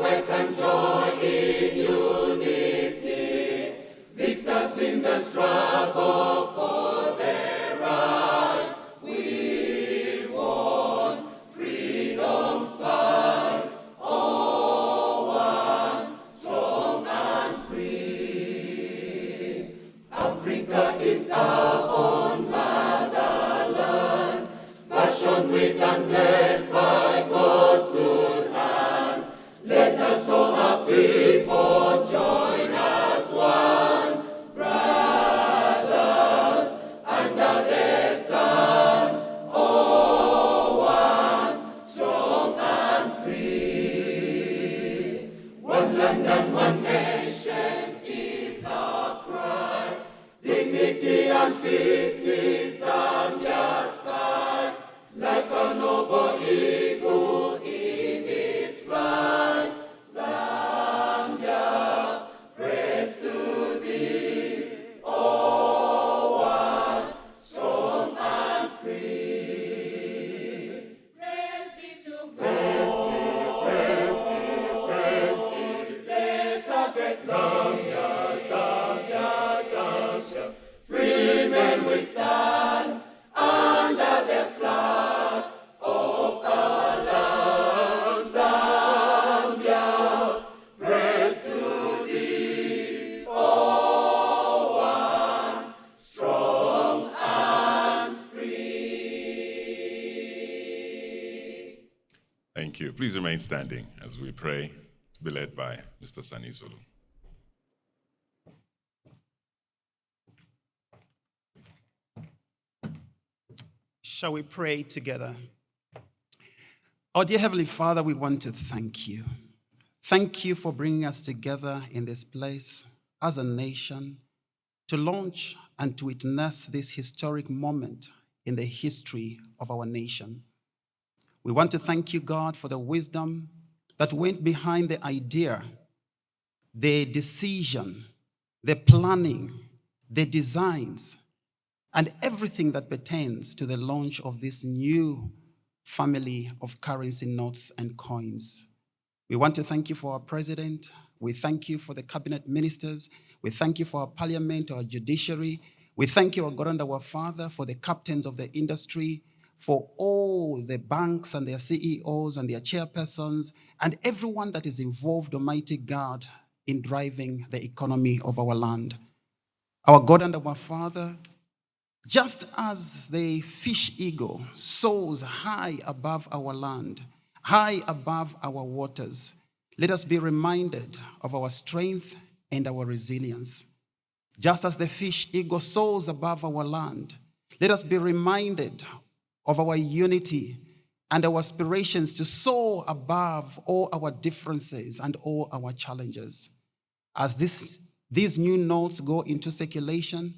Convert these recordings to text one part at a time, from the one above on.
work and joy in unity, victors in the struggle for their right. We've won freedom's fight, all one, strong and free. Africa is our own motherland, fashioned with and blessed by God's good hand. Let us all our people join as one, brothers under the sun, all one, strong and free. One land and one nation is our cry. Dignity and peace lead Zambia's sky, like a noble eagle in its flight. Zambia, praise to thee, all one, strong and free. Praise be to God. Praise be, bless our great Zambia, Zambia, Zambia. Free men we stand under the flag of our land, Zambia. Praise to thee, all one, strong and free. Thank you. Please remain standing as we pray to be led by Mr. Sani Zulu. Shall we pray together? Our dear Heavenly Father, we want to thank you. Thank you for bringing us together in this place as a nation to launch and to witness this historic moment in the history of our nation. We want to thank you, God, for the wisdom that went behind the idea, the decision, the planning, the designs, and everything that pertains to the launch of this new family of currency notes and coins. We want to thank you for our president. We thank you for the cabinet ministers. We thank you for our parliament, our judiciary. We thank you, our God and our Father, for the captains of the industry, for all the banks and their CEOs and their chairpersons, and everyone that is involved, Almighty God, in driving the economy of our land. Our God and our Father, just as the fish eagle soars high above our land, high above our waters, let us be reminded of our strength and our resilience. Just as the fish eagle soars above our land, let us be reminded of our unity and our aspirations to soar above all our differences and all our challenges. As these new notes go into circulation,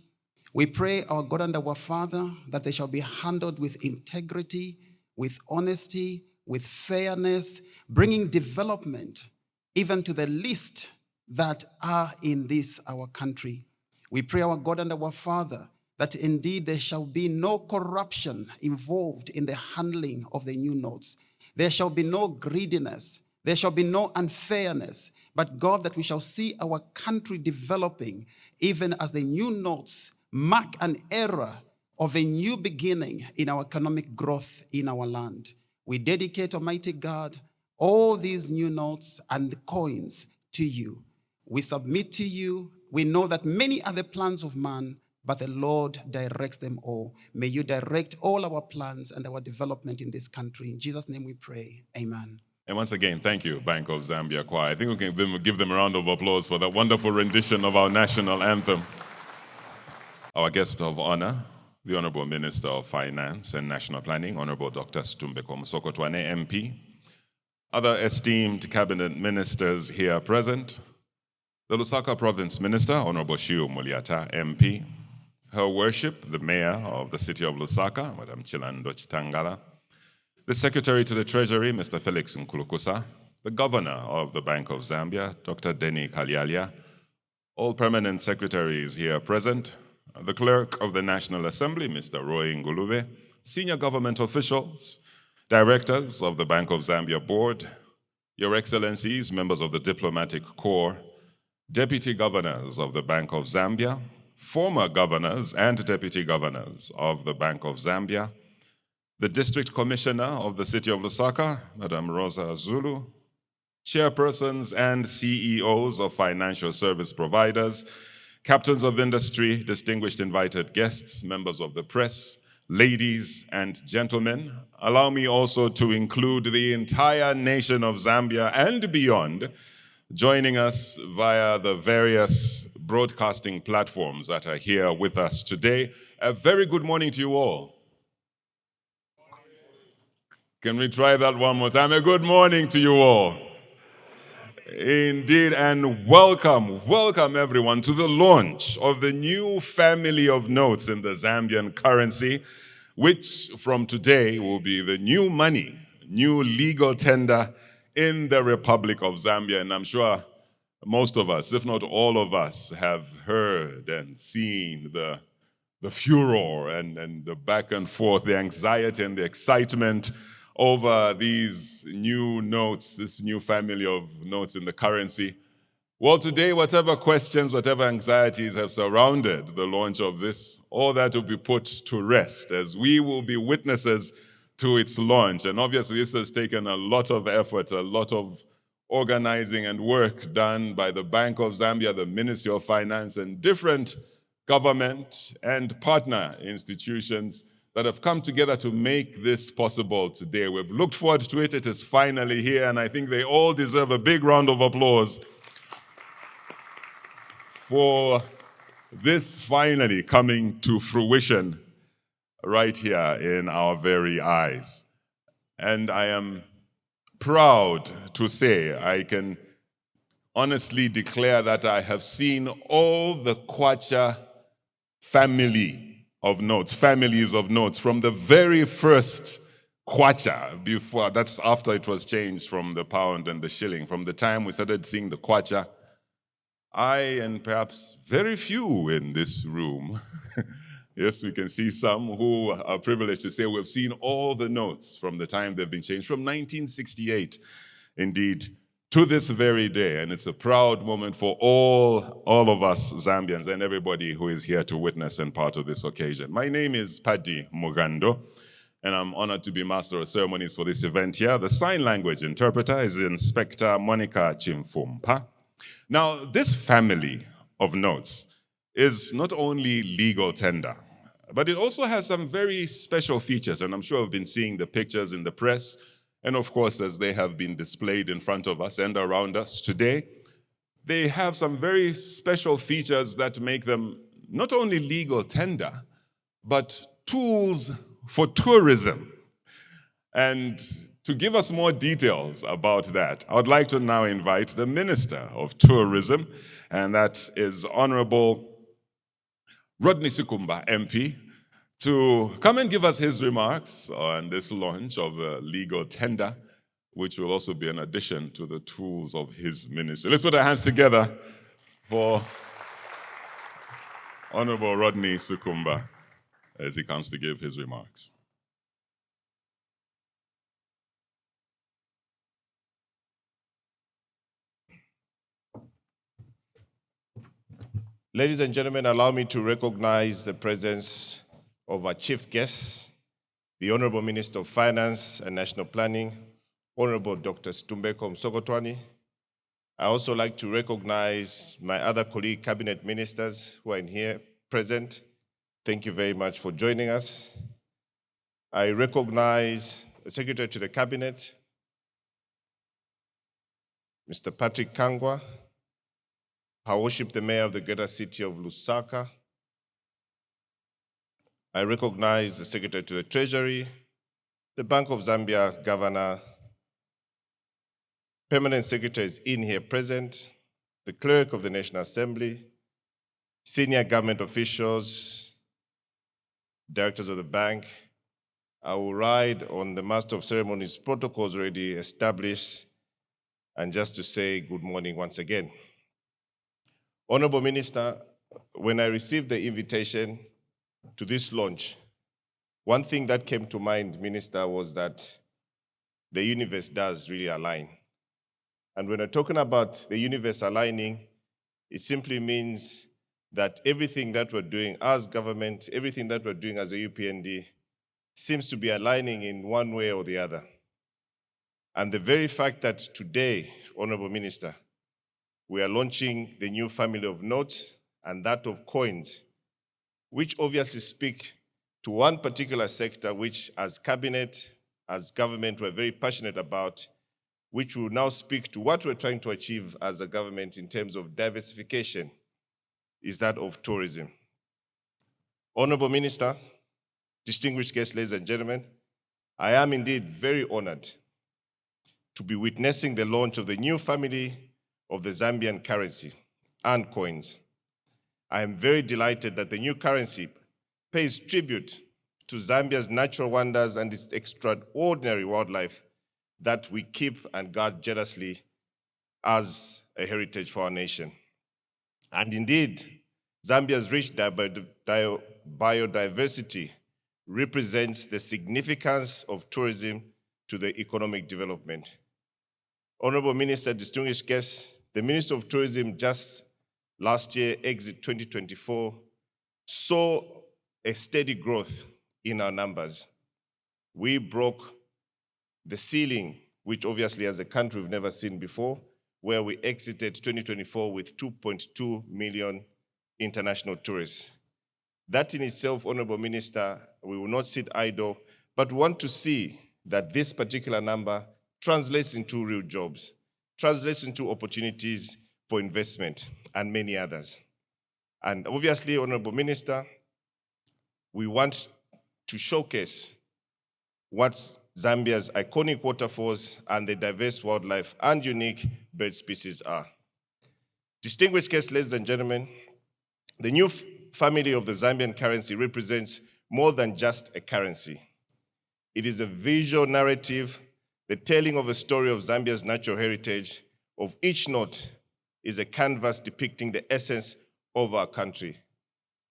we pray, our God and our Father, that they shall be handled with integrity, with honesty, with fairness, bringing development even to the least that are in this, our country. We pray, our God and our Father, that indeed there shall be no corruption involved in the handling of the new notes. There shall be no greediness. There shall be no unfairness. But God, that we shall see our country developing even as the new notes mark an era of a new beginning in our economic growth in our land. We dedicate, Almighty God, all these new notes and the coins to you. We submit to you. We know that many are the plans of man, but the Lord directs them all. May you direct all our plans and our development in this country. In Jesus' name we pray. Amen. And once again, thank you, Bank of Zambia Choir. I think we can give them a round of applause for that wonderful rendition of our national anthem. Our guest of honor, the Honorable Minister of Finance and National Planning, Honorable Dr. Stumbeko Musokotwane, MP. Other esteemed cabinet ministers here present. The Lusaka Province Minister, Honorable Shiu Muliata, MP. Her Worship, the Mayor of the City of Lusaka, Madam Chilando Chitangala. The Secretary to the Treasury, Mr. Felix Nkulukusa. The Governor of the Bank of Zambia, Dr. Denny Kalyalia. All permanent secretaries here present. The Clerk of the National Assembly, Mr. Roy Ngulube, senior government officials, directors of the Bank of Zambia Board, Your Excellencies, members of the Diplomatic Corps, Deputy Governors of the Bank of Zambia, former governors and deputy governors of the Bank of Zambia, the District Commissioner of the City of Lusaka, Madam Rosa Zulu, chairpersons and CEOs of financial service providers, captains of industry, distinguished invited guests, members of the press, ladies and gentlemen. Allow me also to include the entire nation of Zambia and beyond, joining us via the various broadcasting platforms that are here with us today. A very good morning to you all. Can we try that one more time? A good morning to you all. Indeed, and welcome everyone to the launch of the new family of notes in the Zambian currency, which from today will be the new money, new legal tender in the Republic of Zambia. And I'm sure most of us, if not all of us, have heard and seen the furor and the back and forth, the anxiety and the excitement over these new notes, this new family of notes in the currency. Well, today, whatever questions, whatever anxieties have surrounded the launch of this, all that will be put to rest as we will be witnesses to its launch. And obviously, this has taken a lot of effort, a lot of organizing and work done by the Bank of Zambia, the Ministry of Finance, and different government and partner institutions that have come together to make this possible today. We've looked forward to it. It is finally here, and I think they all deserve a big round of applause for this finally coming to fruition right here in our very eyes. And I am proud to say, I can honestly declare that I have seen all the Kwacha families of notes from the very first Kwacha, before, that's after it was changed from the pound and the shilling. From the time we started seeing the Kwacha, I and perhaps very few in this room, yes, we can see some who are privileged to say we've seen all the notes from the time they've been changed, from 1968, indeed, to this very day. And it's a proud moment for all of us Zambians and everybody who is here to witness and part of this occasion. My name is Paddy Mugando, and I'm honored to be Master of Ceremonies for this event here. The sign language interpreter is Inspector Monica Chimfumpa. Now, this family of notes is not only legal tender, but it also has some very special features, and I'm sure we've been seeing the pictures in the press, and of course, as they have been displayed in front of us and around us today, they have some very special features that make them not only legal tender, but tools for tourism. And to give us more details about that, I would like to now invite the Minister of Tourism, and that is Honorable Rodney Sukumba, MP, to come and give us his remarks on this launch of the legal tender, which will also be an addition to the tools of his ministry. Let's put our hands together for Honorable Rodney Sukumba as he comes to give his remarks. Ladies and gentlemen, allow me to recognize the presence of our chief guests, the Honorable Minister of Finance and National Planning, Honorable Dr. Stumbeko Msokotwani. I also like to recognize my other colleague cabinet ministers who are in here present. Thank you very much for joining us. I recognize the Secretary to the Cabinet, Mr. Patrick Kangwa. I worship the Mayor of the greater city of Lusaka. I recognize the Secretary to the Treasury, the Bank of Zambia Governor, Permanent Secretaries in here present, the Clerk of the National Assembly, senior government officials, directors of the bank. I will ride on the Master of Ceremonies protocols already established, and just to say good morning once again. Honorable Minister, when I received the invitation to this launch, one thing that came to mind, Minister, was that the universe does really align. And when we're talking about the universe aligning, it simply means that everything that we're doing as government, everything that we're doing as a UPND seems to be aligning in one way or the other. And the very fact that today, Honorable Minister, we are launching the new family of notes and that of coins, which obviously speak to one particular sector which as cabinet, as government, we're very passionate about, which will now speak to what we're trying to achieve as a government in terms of diversification, is that of tourism. Honorable Minister, distinguished guests, ladies and gentlemen, I am indeed very honored to be witnessing the launch of the new family of the Zambian currency and coins. I am very delighted that the new currency pays tribute to Zambia's natural wonders and its extraordinary wildlife that we keep and guard jealously as a heritage for our nation. And indeed, Zambia's rich biodiversity represents the significance of tourism to the economic development. Honorable Minister, distinguished guests, the Minister of Tourism just last year, exit 2024, saw a steady growth in our numbers. We broke the ceiling, which obviously as a country we've never seen before, where we exited 2024 with 2.2 million international tourists. That in itself, Honorable Minister, we will not sit idle, but want to see that this particular number translates into real jobs, translates into opportunities for investment, and many others. And obviously, Honorable Minister, we want to showcase what Zambia's iconic waterfalls and the diverse wildlife and unique bird species are. Distinguished guests, ladies and gentlemen, the new family of the Zambian currency represents more than just a currency. It is a visual narrative, the telling of a story of Zambia's natural heritage. Of each note is a canvas depicting the essence of our country.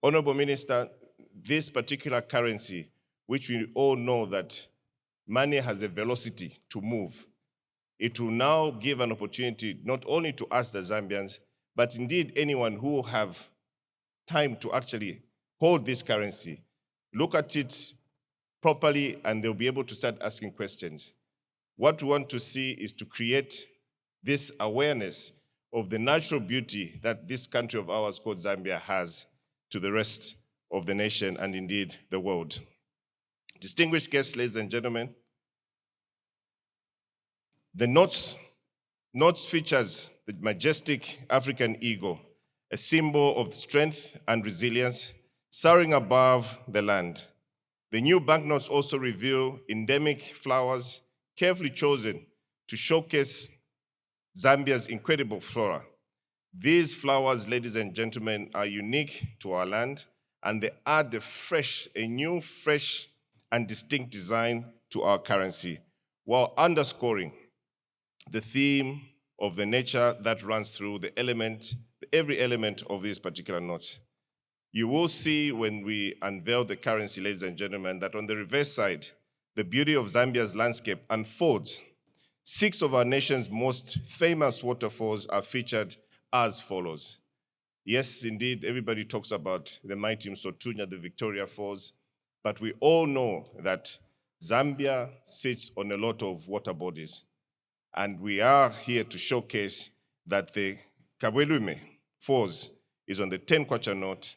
Honorable Minister, this particular currency, which we all know that money has a velocity to move, it will now give an opportunity not only to us, the Zambians, but indeed anyone who will have time to actually hold this currency, look at it properly, and they'll be able to start asking questions. What we want to see is to create this awareness of the natural beauty that this country of ours called Zambia has to the rest of the nation and indeed the world. Distinguished guests, ladies and gentlemen, the notes features the majestic African eagle, a symbol of strength and resilience, soaring above the land. The new banknotes also reveal endemic flowers carefully chosen to showcase Zambia's incredible flora. These flowers, ladies and gentlemen, are unique to our land, and they add a new, fresh, and distinct design to our currency, while underscoring the theme of the nature that runs through every element of this particular note. You will see when we unveil the currency, ladies and gentlemen, that on the reverse side, the beauty of Zambia's landscape unfolds. 6 of our nation's most famous waterfalls are featured as follows. Yes, indeed, everybody talks about the mighty Msotunya, the Victoria Falls, but we all know that Zambia sits on a lot of water bodies. And we are here to showcase that the Kabwelume Falls is on the 10 Kwacha note,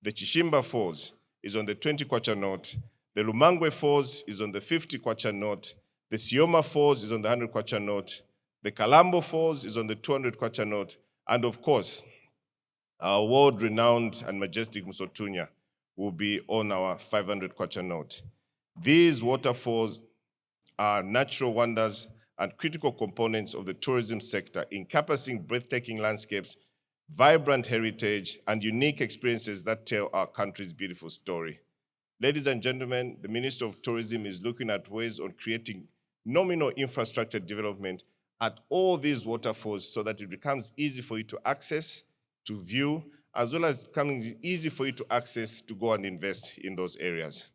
the Chishimba Falls is on the 20 Kwacha note, the Lumangwe Falls is on the 50 Kwacha note, the Sioma Falls is on the 100 Kwacha note, the Kalambo Falls is on the 200 Kwacha note, and of course, our world-renowned and majestic Msotunya will be on our 500 Kwacha note. These waterfalls are natural wonders and critical components of the tourism sector, encompassing breathtaking landscapes, vibrant heritage, and unique experiences that tell our country's beautiful story. Ladies and gentlemen, the Minister of Tourism is looking at ways on creating nominal infrastructure development at all these waterfalls so that it becomes easy for you to access, to view, as well as becoming easy for you to access to go and invest in those areas.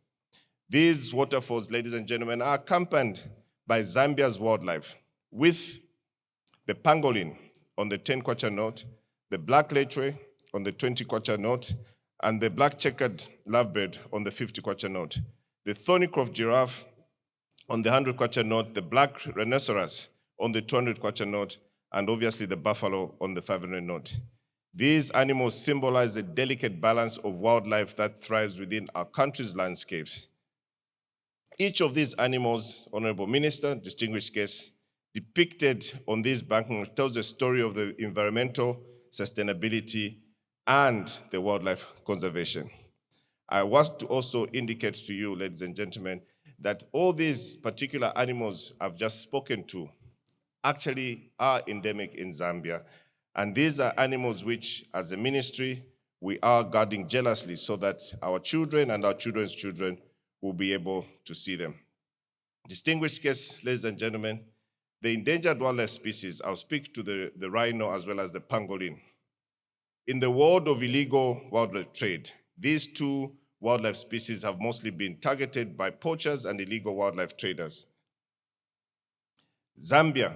These waterfalls, ladies and gentlemen, are accompanied by Zambia's wildlife with the pangolin on the 10 kwacha note, the black lechwe on the 20 kwacha note, and the black checkered lovebird on the 50 kwacha note, the thornycroft giraffe on the 100 kwacha note, the black rhinoceros on the 200 kwacha note, and obviously the buffalo on the 500 note. These animals symbolize the delicate balance of wildlife that thrives within our country's landscapes. Each of these animals, Honorable Minister, distinguished guests, depicted on this banknote tells a story of the environmental sustainability and the wildlife conservation. I want to also indicate to you, ladies and gentlemen, that all these particular animals I've just spoken to actually are endemic in Zambia. And these are animals which, as a ministry, we are guarding jealously so that our children and our children's children will be able to see them. Distinguished guests, ladies and gentlemen, the endangered wildlife species, I'll speak to the rhino as well as the pangolin. In the world of illegal wildlife trade, these two wildlife species have mostly been targeted by poachers and illegal wildlife traders. Zambia,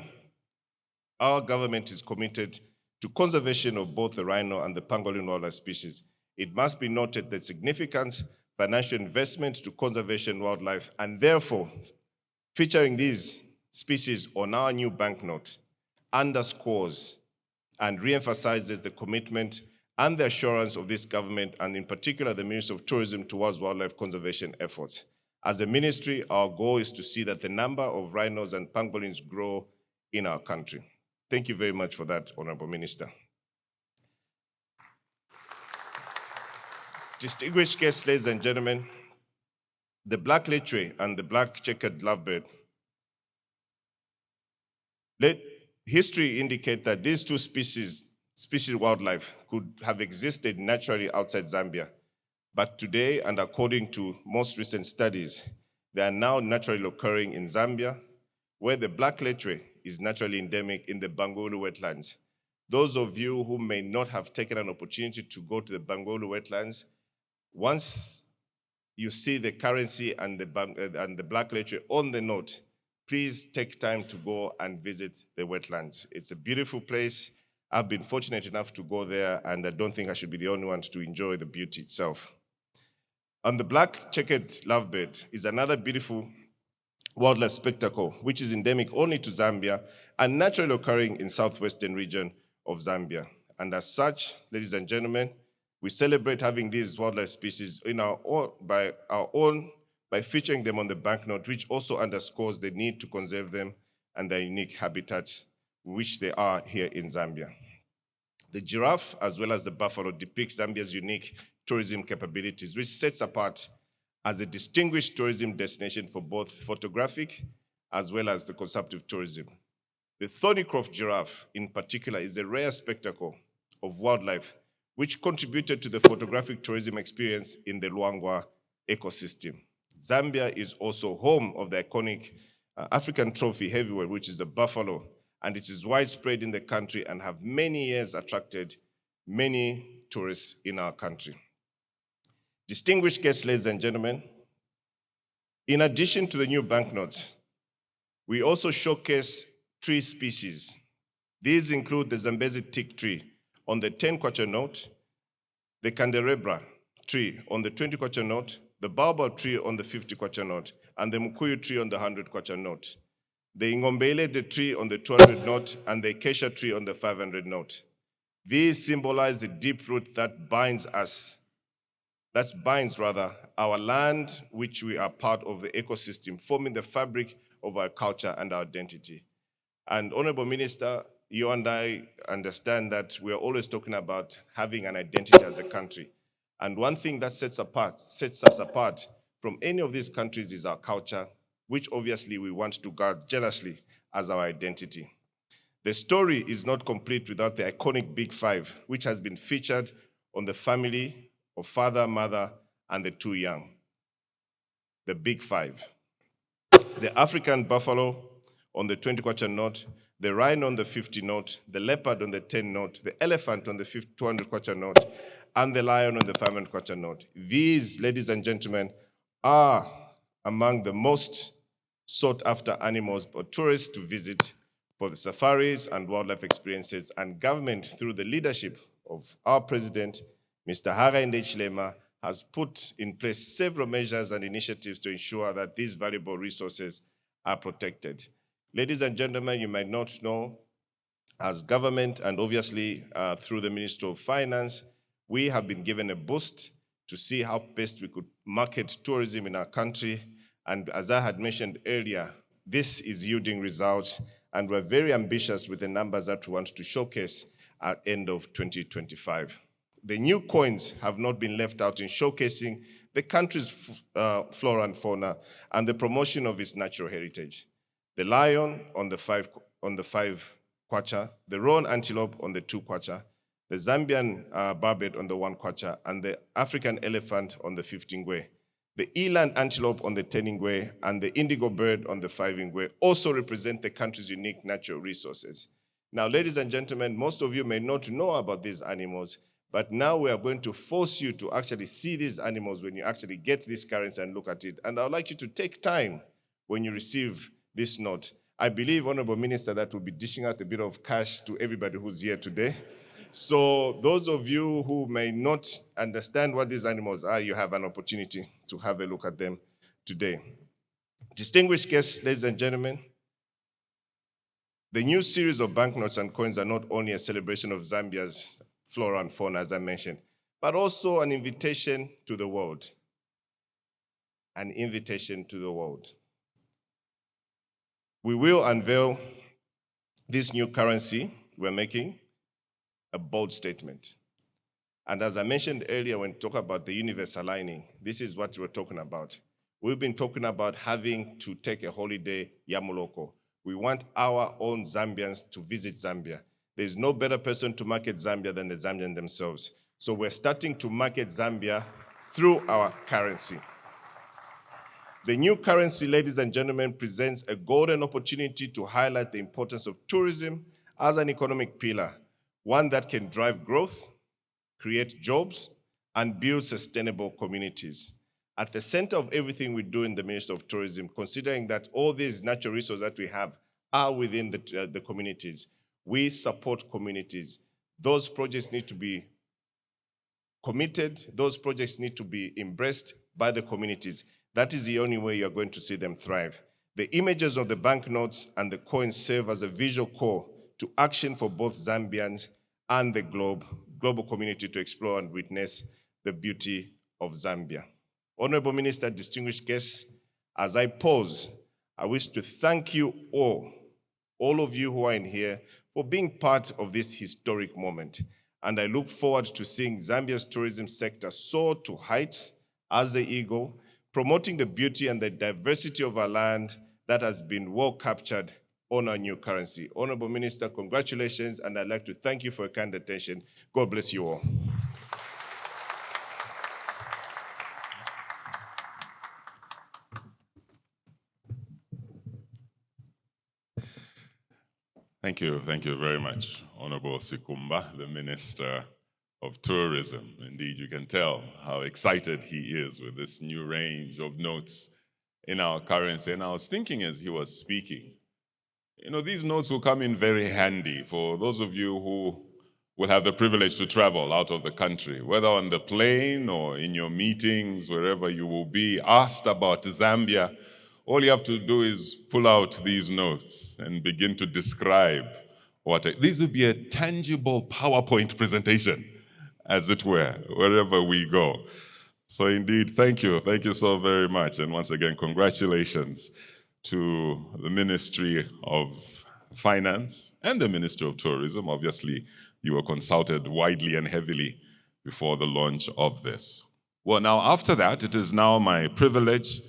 our government is committed to conservation of both the rhino and the pangolin wildlife species. It must be noted that significant financial investment to conservation wildlife, and therefore featuring these species on our new banknote underscores and reemphasizes the commitment and the assurance of this government, and in particular the Ministry of Tourism, towards wildlife conservation efforts. As a ministry, our goal is to see that the number of rhinos and pangolins grow in our country. Thank you very much for that, Honorable Minister. Distinguished guests, ladies and gentlemen, the black lechwe and the black checkered lovebird. History indicates that these two species wildlife could have existed naturally outside Zambia. But today, and according to most recent studies, they are now naturally occurring in Zambia, where the black lechwe is naturally endemic in the Bangolu wetlands. Those of you who may not have taken an opportunity to go to the Bangolu wetlands, once you see the currency and the black lechwe on the note, please take time to go and visit the wetlands. It's a beautiful place. I've been fortunate enough to go there, and I don't think I should be the only one to enjoy the beauty itself. And the black checkered lovebird is another beautiful wildlife spectacle, which is endemic only to Zambia and naturally occurring in southwestern region of Zambia. And as such, ladies and gentlemen, we celebrate having these wildlife species by featuring them on the banknote, which also underscores the need to conserve them and their unique habitats, which they are here in Zambia. The giraffe, as well as the buffalo, depicts Zambia's unique tourism capabilities, which sets apart as a distinguished tourism destination for both photographic as well as the consumptive tourism. The thornycroft giraffe, in particular, is a rare spectacle of wildlife which contributed to the photographic tourism experience in the Luangwa ecosystem. Zambia is also home of the iconic African trophy heavyweight, which is the buffalo, and it is widespread in the country and have many years attracted many tourists in our country. Distinguished guests, ladies and gentlemen, in addition to the new banknotes, we also showcase tree species. These include the Zambezi teak tree on the 10 kwacha note, the candelabra tree on the 20 kwacha note, the baobab tree on the 50 kwacha note, and the mukuyu tree on the 100 kwacha note, the ingombele tree on the 200 note, and the acacia tree on the 500 note. These symbolize the deep root that binds our land, which we are part of the ecosystem, forming the fabric of our culture and our identity. And Honorable Minister, you and I understand that we are always talking about having an identity as a country. And one thing that sets us apart from any of these countries is our culture, which obviously we want to guard jealously as our identity. The story is not complete without the iconic Big Five, which has been featured on the family of father, mother, and the two young. The Big Five. The African buffalo on the 20 kwacha note, the rhino on the 50 note, the leopard on the 10 note, the elephant on the 200 kwacha note, and the lion on the 500 kwacha note. These, ladies and gentlemen, are among the most sought after animals for tourists to visit for the safaris and wildlife experiences, and government, through the leadership of our president, Mr. Hakainde Hichilema, has put in place several measures and initiatives to ensure that these valuable resources are protected. Ladies and gentlemen, you might not know, as government and obviously through the Ministry of Finance, we have been given a boost to see how best we could market tourism in our country. And as I had mentioned earlier, this is yielding results, and we're very ambitious with the numbers that we want to showcase at end of 2025. The new coins have not been left out in showcasing the country's flora and fauna and the promotion of its natural heritage. The lion on the five Kwacha, the roan antelope on the 2 Kwacha, the Zambian barbet on the 1 Kwacha, and the African elephant on the 15 Ngwe. The eland antelope on the 10 Ngwe and the indigo bird on the 5 Ngwe also represent the country's unique natural resources. Now, ladies and gentlemen, most of you may not know about these animals, but now we are going to force you to actually see these animals when you actually get this currency and look at it. And I would like you to take time when you receive this note. I believe, Honorable Minister, that will be dishing out a bit of cash to everybody who's here today. So those of you who may not understand what these animals are, you have an opportunity to have a look at them today. Distinguished guests, ladies and gentlemen, the new series of banknotes and coins are not only a celebration of Zambia's flora and fauna, as I mentioned, but also an invitation to the world. An invitation to the world. We will unveil this new currency we're making, a bold statement. And as I mentioned earlier, when we talk about the universe aligning, this is what we're talking about. We've been talking about having to take a holiday, Yamuloko. We want our own Zambians to visit Zambia. There's no better person to market Zambia than the Zambian themselves. So we're starting to market Zambia through our currency. The new currency, ladies and gentlemen, presents a golden opportunity to highlight the importance of tourism as an economic pillar, one that can drive growth, create jobs, and build sustainable communities. At the center of everything we do in the Ministry of Tourism, considering that all these natural resources that we have are within the communities, we support communities. Those projects need to be committed. Those projects need to be embraced by the communities. That is the only way you're going to see them thrive. The images of the banknotes and the coins serve as a visual core to action for both Zambians and the global community to explore and witness the beauty of Zambia. Honorable Minister, distinguished guests, as I pause, I wish to thank you all of you who are in here, for being part of this historic moment. And I look forward to seeing Zambia's tourism sector soar to heights as the eagle, promoting the beauty and the diversity of our land that has been well captured on our new currency. Honorable Minister, congratulations, and I'd like to thank you for your kind attention. God bless you all. Thank you very much, Honorable Sikumba, the Minister of Tourism. Indeed, you can tell how excited he is with this new range of notes in our currency. And I was thinking as he was speaking, these notes will come in very handy for those of you who will have the privilege to travel out of the country, whether on the plane or in your meetings, wherever you will be asked about Zambia. All you have to do is pull out these notes and begin to describe these would be a tangible PowerPoint presentation, as it were, wherever we go. So indeed, thank you so very much. And once again, congratulations to the Ministry of Finance and the Ministry of Tourism. Obviously, you were consulted widely and heavily before the launch of this. Well, now after that, it is now my privilege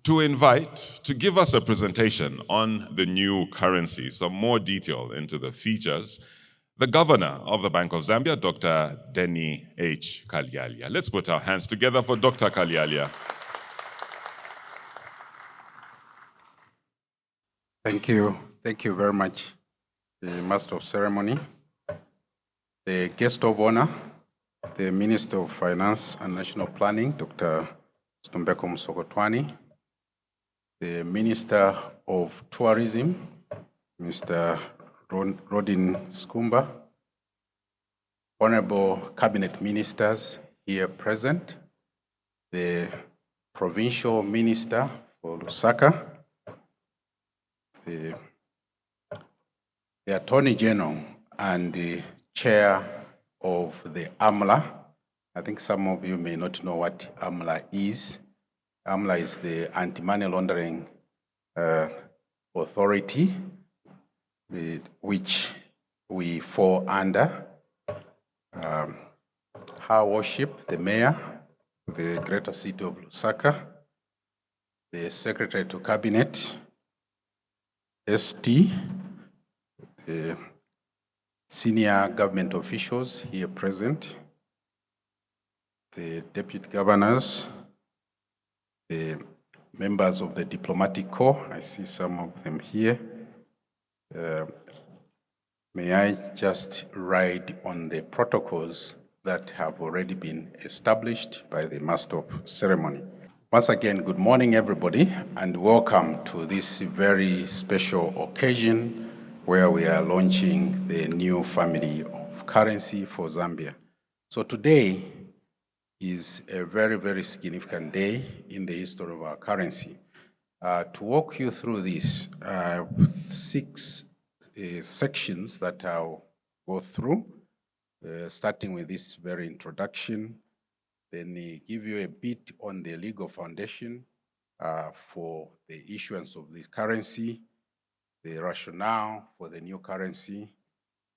to invite to give us a presentation on the new currency, some more detail into the features, the Governor of the Bank of Zambia, Dr. Denny H. Kalyalia. Let's put our hands together for Dr. Kalyalia. Thank you very much, the Master of Ceremony, the guest of honor, the Minister of Finance and National Planning, Dr. Stumbeko Msokotwani, the Minister of Tourism, Mr. Rodin Skumba, Honorable Cabinet Ministers here present, the Provincial Minister for Lusaka, the Attorney General and the Chair of the AMLA. I think some of you may not know what AMLA is. AMLA is the Anti-Money Laundering Authority, which we fall under. Her Worship, the Mayor of the Greater City of Lusaka, the Secretary to Cabinet, ST, the senior government officials here present, the Deputy Governors, the members of the Diplomatic Corps, I see some of them here. May I just ride on the protocols that have already been established by the Master of Ceremony. Once again, good morning, everybody, and welcome to this very special occasion where we are launching the new family of currency for Zambia. So today is a very, very significant day in the history of our currency. To walk you through this, 6 sections that I'll go through, starting with this very introduction, then give you a bit on the legal foundation for the issuance of this currency, the rationale for the new currency,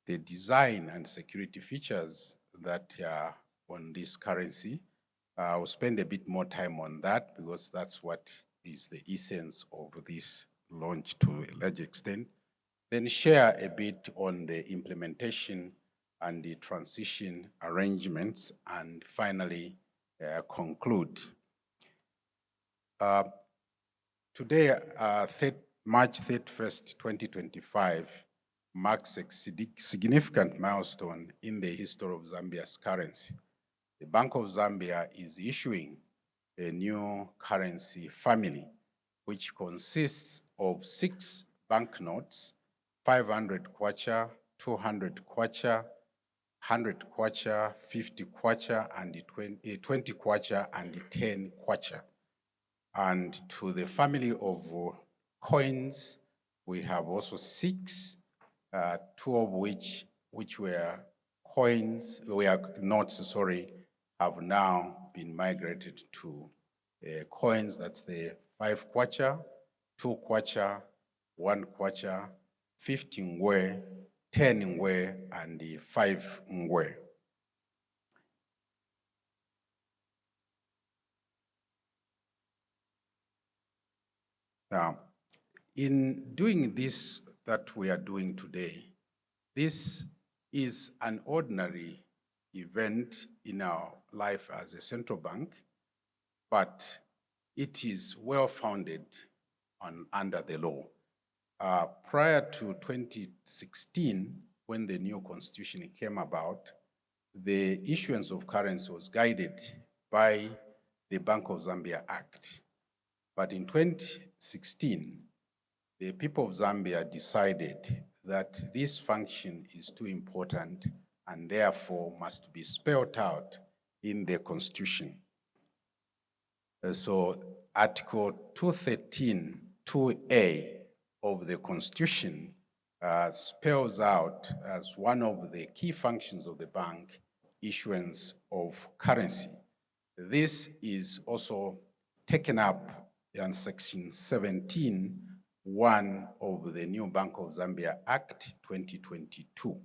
the design and security features that are on this currency. I'll spend a bit more time on that because that's what is the essence of this launch to a large extent. Then share a bit on the implementation and the transition arrangements, and finally conclude. Today, March 31st, 2025, marks a significant milestone in the history of Zambia's currency. The Bank of Zambia is issuing a new currency family, which consists of 6 banknotes, 500 kwacha, 200 kwacha, 100 kwacha, 50 kwacha, and 20 kwacha, and 10 kwacha. And to the family of coins, we have also 6, 2 of which were coins, notes, sorry, have now been migrated to coins. That's the 5 kwacha, 2 kwacha, 1 kwacha, 50 ngwe, 10 ngwe, and the 5 ngwe. Now, in doing this that we are doing today, this is an ordinary event in our life as a central bank, but it is well-founded under the law. Prior to 2016, when the new constitution came about, the issuance of currency was guided by the Bank of Zambia Act. But in 2016, the people of Zambia decided that this function is too important and therefore must be spelled out in the constitution. So Article 213, 2A of the constitution spells out as one of the key functions of the bank, issuance of currency. This is also taken up in Section 17(1) of the new Bank of Zambia Act 2022.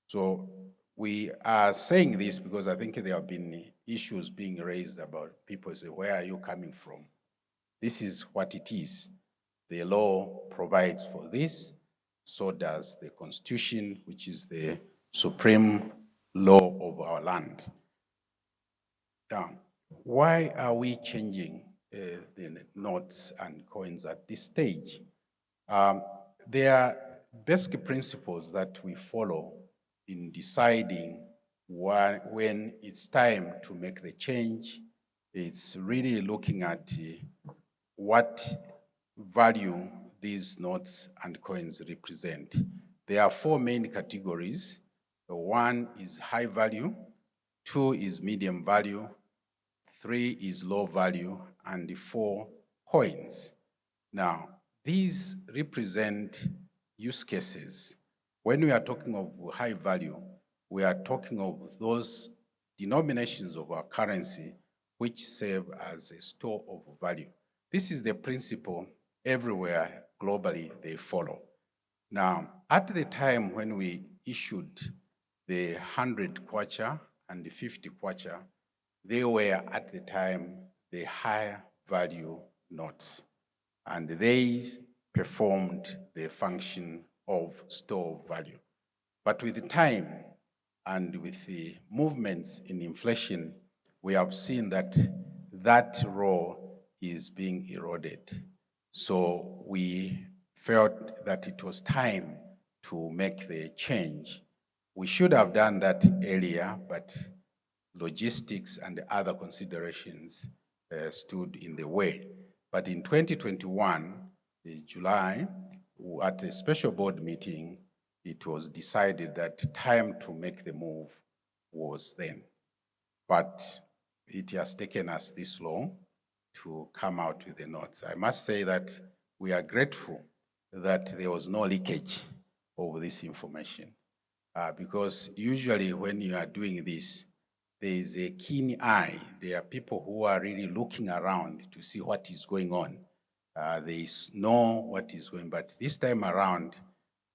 So we are saying this because I think there have been issues being raised about people say, where are you coming from? This is what it is. The law provides for this, so does the Constitution, which is the supreme law of our land. Now, why are we changing the notes and coins at this stage? There are basic principles that we follow in deciding when it's time to make the change. It's really looking at what value these notes and coins represent. There are 4 main categories. 1 is high value, 2 is medium value, 3 is low value, and 4 coins. Now, these represent use cases. When we are talking of high value, we are talking of those denominations of our currency which serve as a store of value. This is the principle everywhere globally they follow. Now, at the time when we issued the 100 Kwacha and the 50 Kwacha, they were at the time the higher value notes, and they performed the function of store of value. But with the time and with the movements in inflation, we have seen that that role is being eroded. So we felt that it was time to make the change. We should have done that earlier, but logistics and other considerations stood in the way. But in 2021, in July, at a special board meeting, it was decided that time to make the move was then. But it has taken us this long to come out with the notes. I must say that we are grateful that there was no leakage of this information, because usually when you are doing this, there is a keen eye. There are people who are really looking around to see what is going on. They know what is going on, but this time around,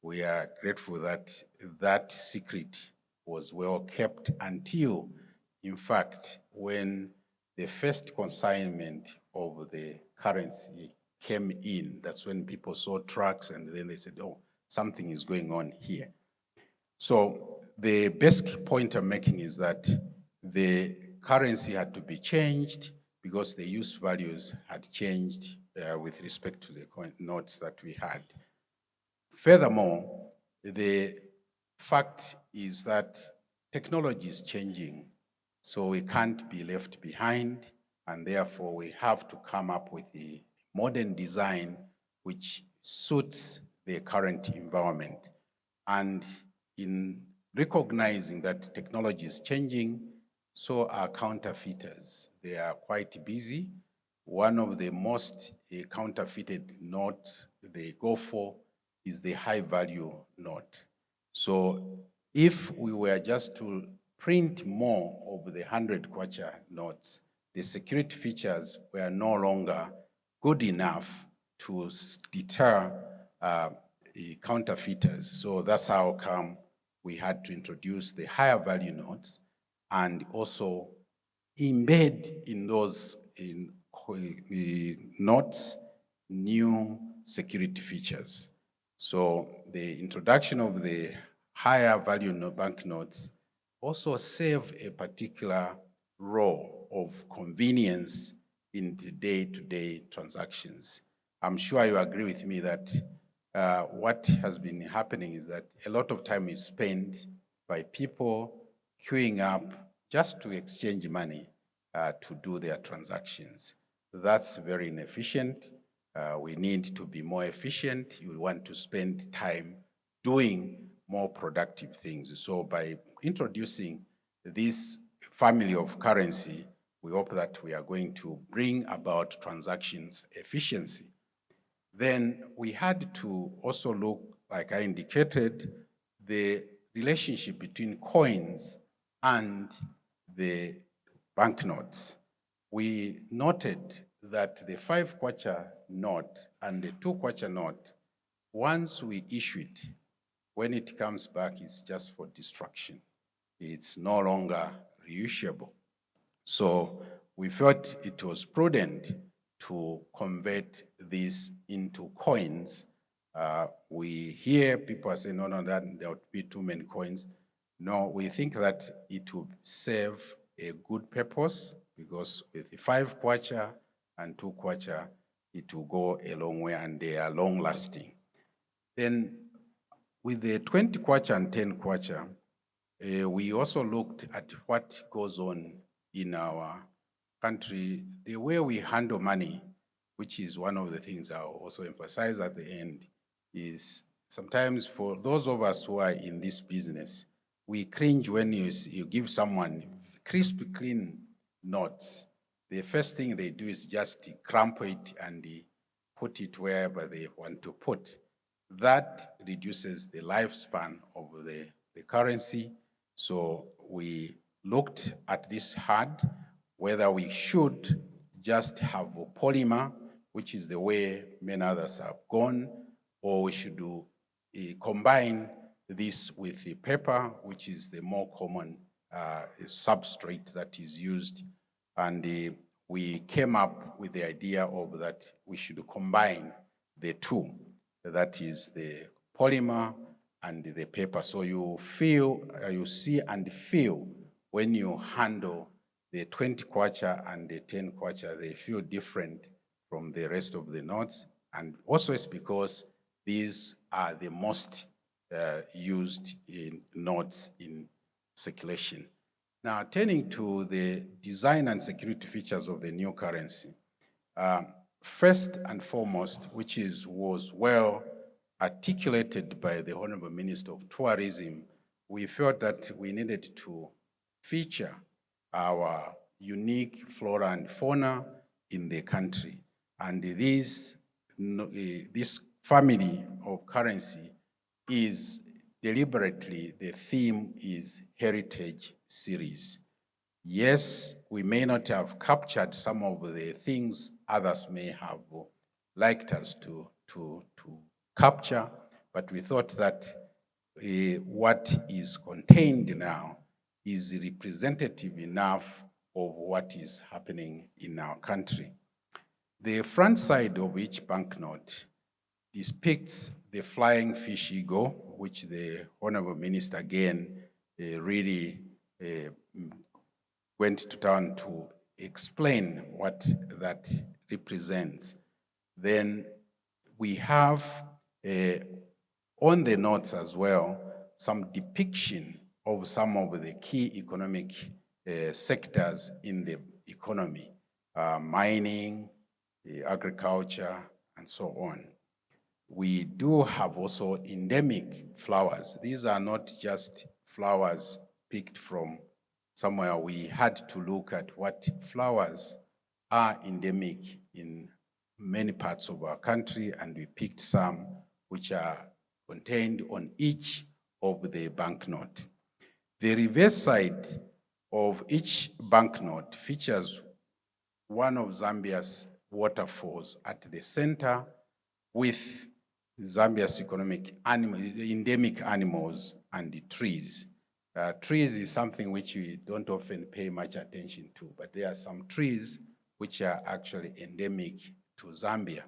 we are grateful that that secret was well kept until, in fact, when the first consignment of the currency came in, that's when people saw trucks and then they said, oh, something is going on here. So the basic point I'm making is that the currency had to be changed because the use values had changed with respect to the coin notes that we had. Furthermore, the fact is that technology is changing, so we can't be left behind, and therefore we have to come up with a modern design which suits the current environment. And in recognizing that technology is changing, so are counterfeiters. They are quite busy. One of the most counterfeited notes they go for is the high value note. So if we were just to print more of the 100 Kwacha notes, the security features were no longer good enough to deter counterfeiters. So that's how come we had to introduce the higher value notes and also embed in those notes new security features. So the introduction of the higher value banknotes also serve a particular role of convenience in the day-to-day transactions. I'm sure you agree with me that what has been happening is that a lot of time is spent by people queuing up just to exchange money to do their transactions. That's very inefficient. We need to be more efficient. You want to spend time doing more productive things. So by introducing this family of currency, we hope that we are going to bring about transactions efficiency. Then we had to also look, like I indicated, the relationship between coins and the banknotes. We noted that the 5 Kwacha note and the 2 Kwacha note, once we issue it, when it comes back, it's just for destruction. It's no longer reusable. So we felt it was prudent to convert this into coins. We hear people say, no, that there would be too many coins. No, we think that it will serve a good purpose because with the 5 Kwacha and 2 Kwacha, it will go a long way and they are long lasting. Then with the 20 Kwacha and 10 Kwacha, we also looked at what goes on in our country. The way we handle money, which is one of the things I'll also emphasize at the end, is sometimes for those of us who are in this business, we cringe when you give someone crisp, clean notes. The first thing they do is just crumple it and put it wherever they want to put. That reduces the lifespan of the currency. So we looked at this hard, whether we should just have a polymer, which is the way many others have gone, or we should combine this with the paper, which is the more common substrate that is used. And we came up with the idea of that we should combine the two, that is the polymer and the paper. So you feel, you see and feel when you handle the 20 kwacha and the 10 kwacha, they feel different from the rest of the notes. And also it's because these are the most used in notes in circulation. Now, turning to the design and security features of the new currency. First and foremost, which was well articulated by the Honorable Minister of Tourism, we felt that we needed to feature our unique flora and fauna in the country. And this family of currency is deliberately, the theme is Heritage Series. Yes, we may not have captured some of the things others may have liked us to capture, but we thought that what is contained now is representative enough of what is happening in our country. The front side of each banknote depicts the flying fish eagle, which the Honorable Minister again really went to town to explain what that represents. Then we have on the notes as well some depiction of some of the key economic sectors in the economy, mining, agriculture, and so on. We do have also endemic flowers. These are not just flowers picked from somewhere. We had to look at what flowers are endemic in many parts of our country, and we picked some which are contained on each of the banknote. The reverse side of each banknote features one of Zambia's waterfalls at the center with Zambia's endemic animals and the trees. Trees is something which we don't often pay much attention to, but there are some trees which are actually endemic to Zambia.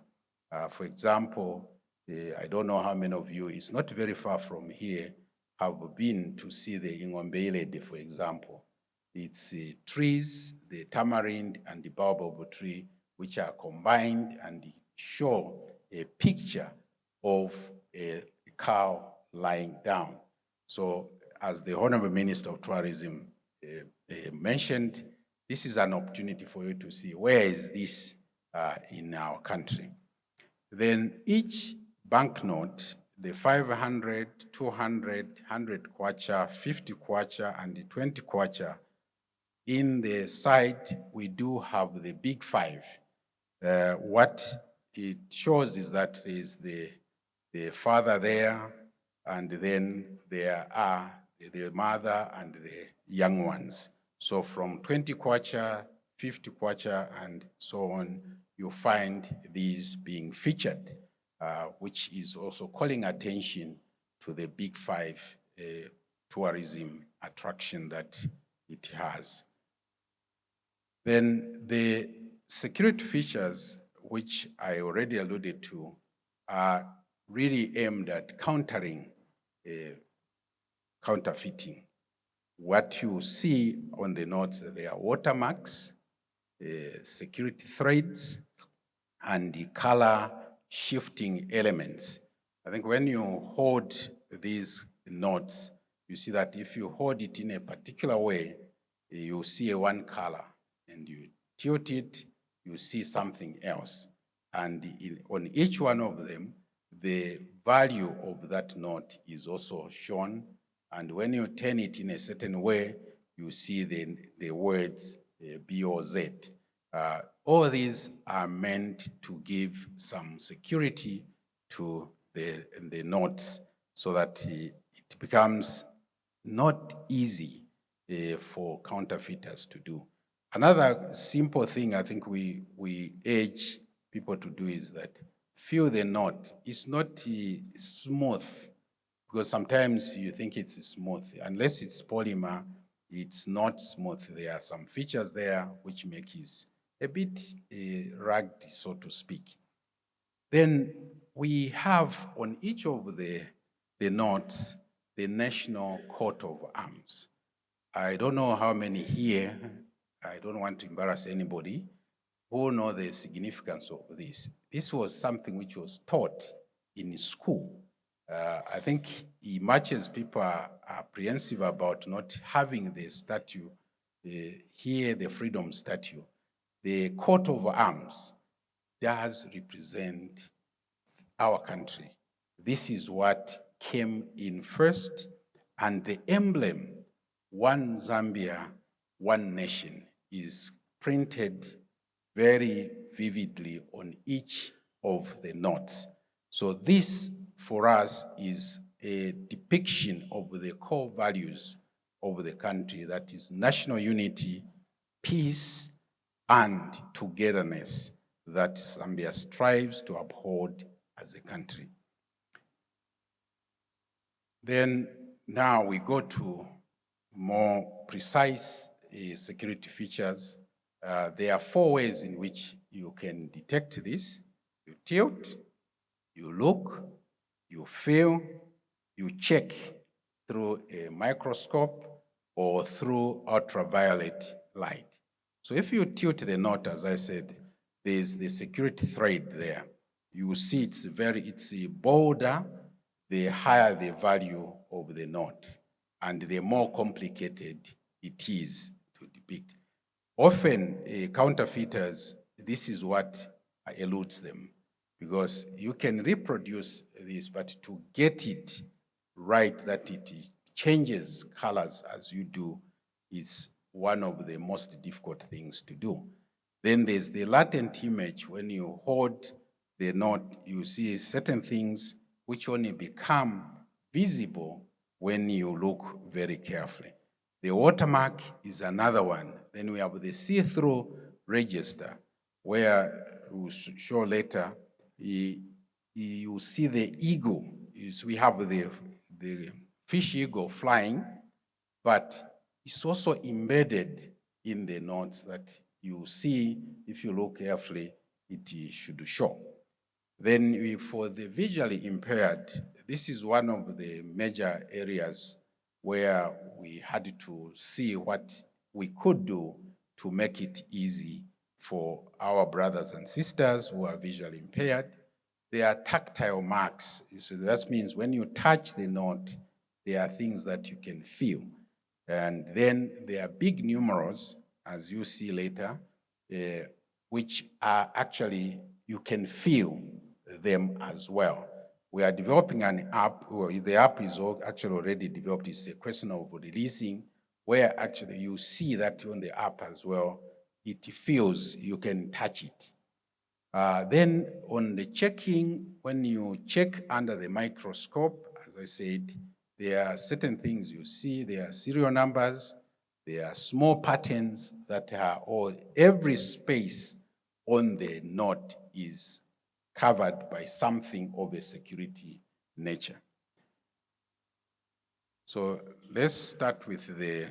For example, I don't know how many of you, it's not very far from here, have been to see the unveiling, for example. It's trees, the tamarind and the baobab tree, which are combined and show a picture of a cow lying down. So as the Honorable Minister of Tourism mentioned, this is an opportunity for you to see where is this in our country. Then each banknote, the 500, 200, 100 kwacha, 50 kwacha, and the 20 kwacha, in the side, we do have the big five. What it shows is that there's the father there, and then there are the mother and the young ones. So from 20 kwacha, 50 kwacha, and so on, you find these being featured, which is also calling attention to the big five tourism attraction that it has. Then the security features, which I already alluded to, are really aimed at countering counterfeiting. What you see on the notes, there are watermarks, security threads, and the color shifting elements. I think when you hold these notes, you see that if you hold it in a particular way, you see one color, and you tilt it, you see something else. And on each one of them, the value of that note is also shown. And when you turn it in a certain way, you see the words B or Z. All these are meant to give some security to the notes so that it becomes not easy for counterfeiters to do. Another simple thing I think we urge people to do is that feel the note. It's not smooth, because sometimes you think it's smooth. Unless it's polymer, it's not smooth. There are some features there which make it a bit rugged, so to speak. Then we have on each of the notes the national coat of arms. I don't know how many here, I don't want to embarrass anybody, who know the significance of this. This was something which was taught in school. I think much as people are apprehensive about not having the statue, here the freedom statue, the coat of arms does represent our country. This is what came in first, and the emblem, one Zambia, one nation, is printed very vividly on each of the notes. So this, for us, is a depiction of the core values of the country, that is national unity, peace, and togetherness that Zambia strives to uphold as a country. Then now we go to more precise security features. There are 4 ways in which you can detect this. You tilt, you look, you feel, you check through a microscope or through ultraviolet light. So if you tilt the note, as I said, there's the security thread there. You will see it's bolder the higher the value of the note, and the more complicated it is to depict. Often, counterfeiters, this is what eludes them, because you can reproduce this, but to get it right, that it changes colors as you do, is one of the most difficult things to do. Then there's the latent image. When you hold the note, you see certain things which only become visible when you look very carefully. The watermark is another one. Then we have the see-through register, where we'll show later, you see the eagle. We have the fish eagle flying, but it's also embedded in the notes that you see, if you look carefully, it should show. Then for the visually impaired, this is one of the major areas where we had to see what we could do to make it easy for our brothers and sisters who are visually impaired. There are tactile marks. So that means when you touch the note, there are things that you can feel. And then there are big numerals, as you see later, which are actually, you can feel them as well. We are developing an app, or the app is actually already developed. It's a question of releasing, where actually you see that on the app as well, it feels, you can touch it. Then on the checking, when you check under the microscope, as I said, there are certain things you see. There are serial numbers, there are small patterns that are all, every space on the note is covered by something of a security nature. So let's start with the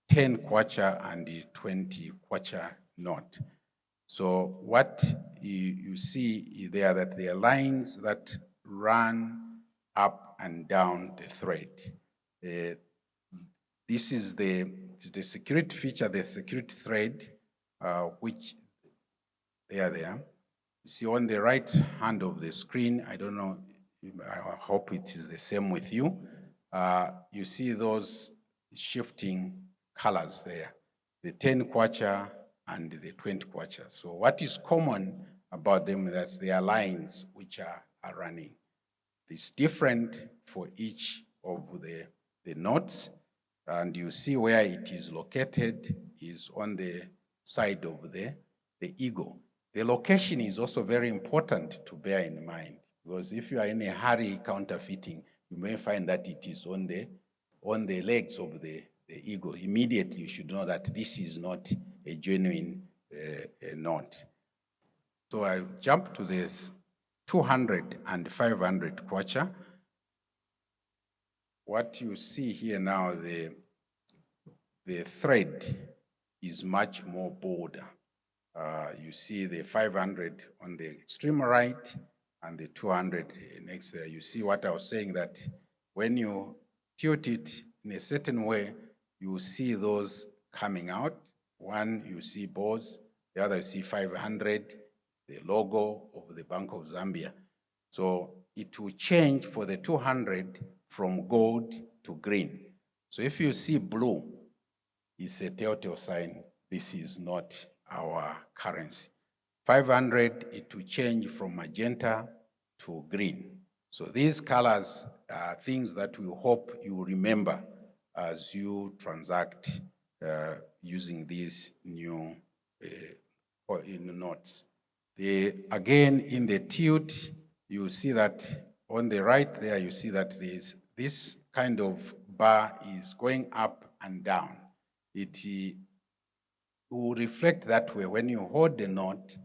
10 Kwacha and the 20 Kwacha note. So what you see there, that there are lines that run up and down the thread. This is the security feature, the security thread, which they are there. You see on the right hand of the screen, I don't know, I hope it is the same with you. You see those shifting colors there, the 10 Kwacha and the 20 Kwacha. So what is common about them, that's their lines which are running. It's different for each of the knots, and you see where it is located is on the side of the eagle. The location is also very important to bear in mind, because if you are in a hurry counterfeiting, you may find that it is on the legs of the eagle. Immediately you should know that this is not a genuine knot. So I jump to this 200 and 500 kwacha. What you see here now, the thread is much more bolder. You see the 500 on the extreme right and the 200 next there. You see what I was saying, that when you tilt it in a certain way, you see those coming out. One, you see balls, the other you see 500, the logo of the Bank of Zambia. So it will change for the 200 from gold to green. So if you see blue, it's a telltale sign this is not our currency. 500, it will change from magenta to green. So these colors are things that we hope you remember as you transact using these new notes. Again, in the tilt, you see that on the right there, you see that this kind of bar is going up and down. It will reflect that way. When you hold the knot,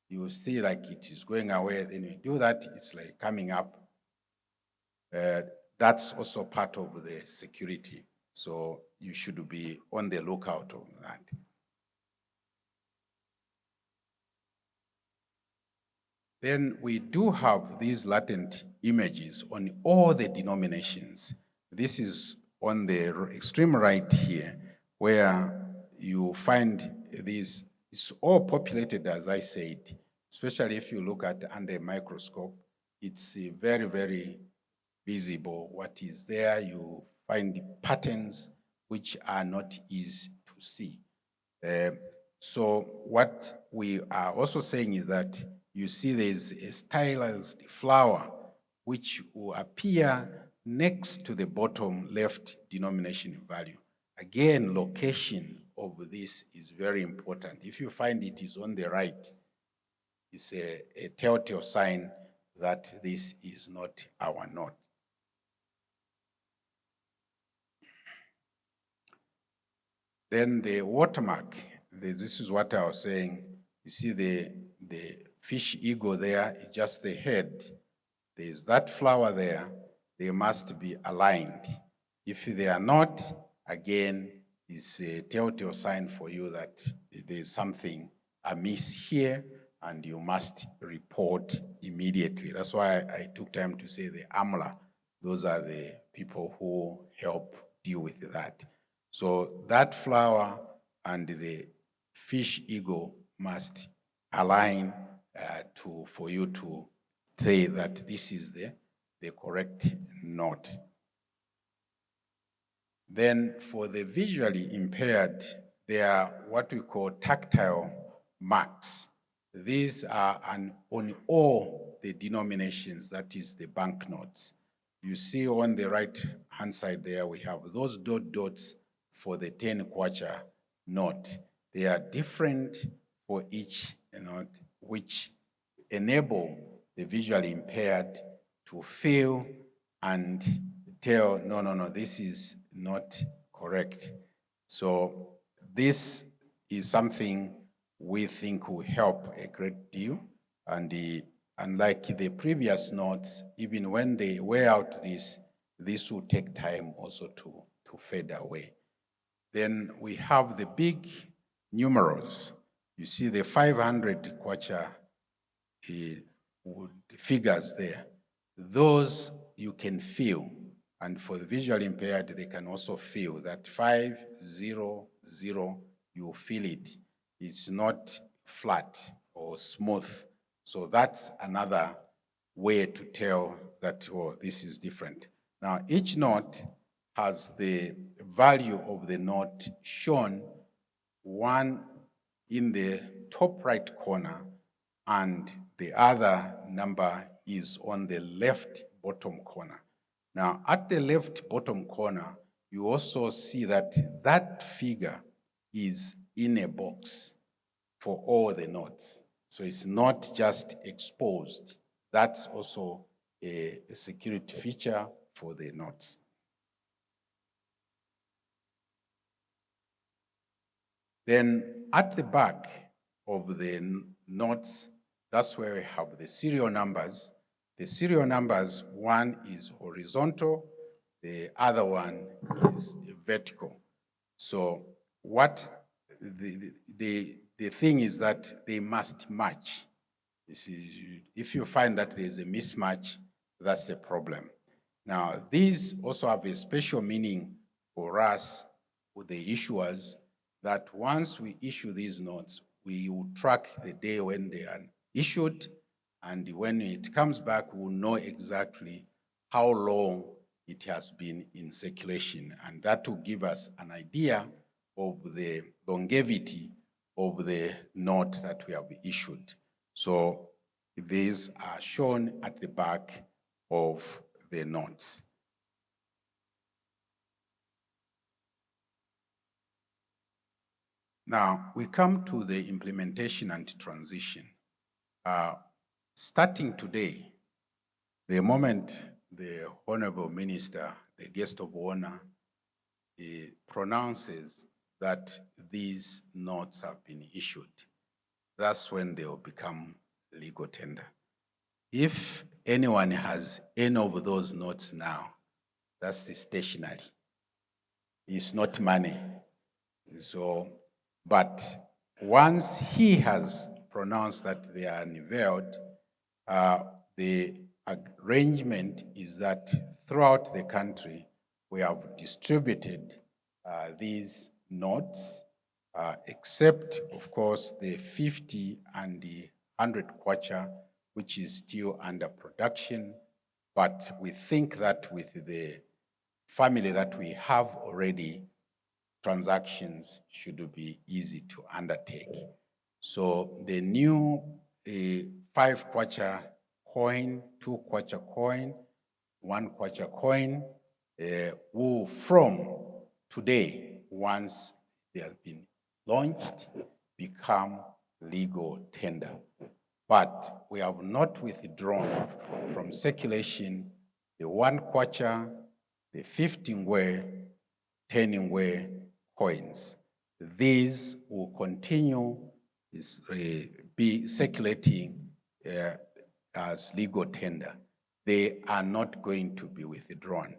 you see like it is going away. Then you do that, it's like coming up. That's also part of the security. So you should be on the lookout of that. Then we do have these latent images on all the denominations. This is on the extreme right here, where you find these. It's all populated, as I said, especially if you look at under a microscope. It's very, very visible what is there. You find patterns which are not easy to see. So what we are also saying is that you see there's a stylized flower which will appear next to the bottom left denomination value. Again, location of this is very important. If you find it is on the right, it's a telltale sign that this is not our knot. Then the watermark, this is what I was saying. You see the fish eagle there, just the head. There's that flower there. They must be aligned. If they are not, again, it's a telltale sign for you that there's something amiss here and you must report immediately. That's why I took time to say the AMLA. Those are the people who help deal with that. So that flower and the fish eagle must align for you to say that this is the correct knot. Then for the visually impaired, there are what we call tactile marks. These are on all the denominations, that is the banknotes. You see on the right-hand side there, we have those dots for the 10 kwacha note. They are different for each note, which enable the visually impaired to feel and tell, no, this is not correct. So this is something we think will help a great deal. And unlike the previous notes, even when they wear out this will take time also to fade away. Then we have the big numerals. You see the 500 kwacha figures there. Those you can feel. And for the visually impaired, they can also feel that 500, you feel it. It's not flat or smooth. So that's another way to tell that, oh, this is different. Now, each note has the value of the note shown, one in the top right corner and the other number is on the left bottom corner. Now, at the left bottom corner, you also see that that figure is in a box for all the notes. So it's not just exposed. That's also a security feature for the notes. Then at the back of the notes, that's where we have the serial numbers. The serial numbers, one is horizontal, the other one is vertical. So what the thing is that they must match. If you find that there's a mismatch, that's a problem. Now, these also have a special meaning for us, for the issuers, that once we issue these notes, we will track the day when they are issued, and when it comes back, we'll know exactly how long it has been in circulation, and that will give us an idea of the longevity of the note that we have issued. So these are shown at the back of the notes. Now, we come to the implementation and transition. Starting today, the moment the Honorable Minister, the guest of honor, pronounces that these notes have been issued, that's when they will become legal tender. If anyone has any of those notes now, that's the stationery. It's not money. So, but once he has pronounced that they are unveiled, the arrangement is that throughout the country, we have distributed these notes, except, of course, the 50 and the 100 kwacha, which is still under production. But we think that with the family that we have already, transactions should be easy to undertake. So the new 5 kwacha coin, 2 kwacha coin, 1 kwacha coin will from today, once they have been launched, become legal tender. But we have not withdrawn from circulation the 1 kwacha, the 15 ngwe, 10 ngwe coins. These will continue be circulating as legal tender. They are not going to be withdrawn.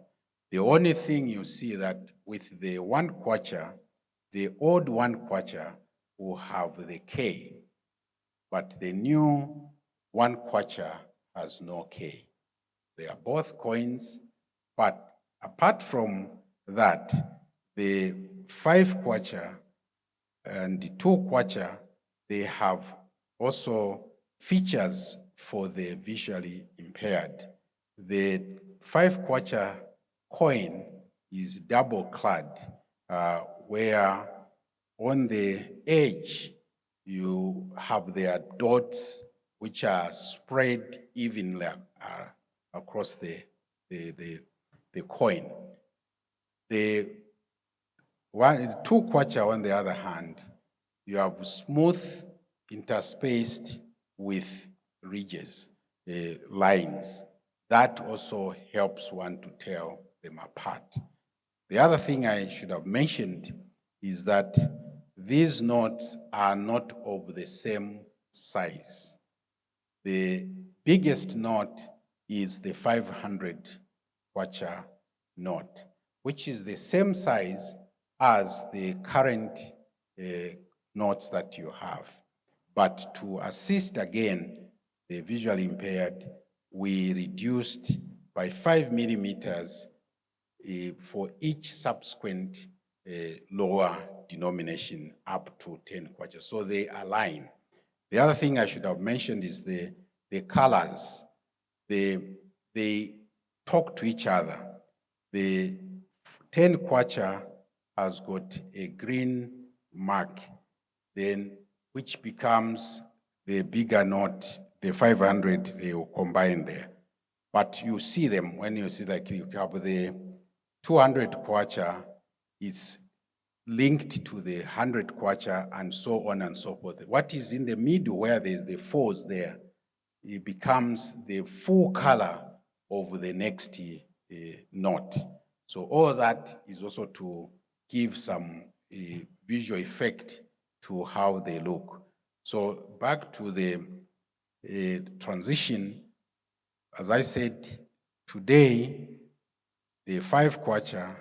The only thing you see that with the 1 kwacha, the old 1 kwacha will have the K, but the new 1 kwacha has no K. They are both coins, but apart from that, the 5 kwacha and the 2 kwacha, they have also features for the visually impaired. The 5 kwacha coin is double clad, where on the edge you have their dots which are spread evenly across the coin. The 2 kwacha, on the other hand, you have smooth interspersed with ridges, lines. That also helps one to tell them apart. The other thing I should have mentioned is that these notes are not of the same size. The biggest note is the 500 kwacha note, which is the same size as the current notes that you have. But to assist again the visually impaired, we reduced by 5 millimeters for each subsequent lower denomination up to 10 kwacha. So they align. The other thing I should have mentioned is the colors. They talk to each other. The 10 kwacha has got a green mark, then which becomes the bigger note, the 500, they will combine there. But you see them when you see like you have the 200 kwacha, it's linked to the 100 kwacha and so on and so forth. What is in the middle where there's the fours there, it becomes the full color of the next note. So all that is also to give some visual effect to how they look. So back to the transition, as I said, today, the 5 kwacha,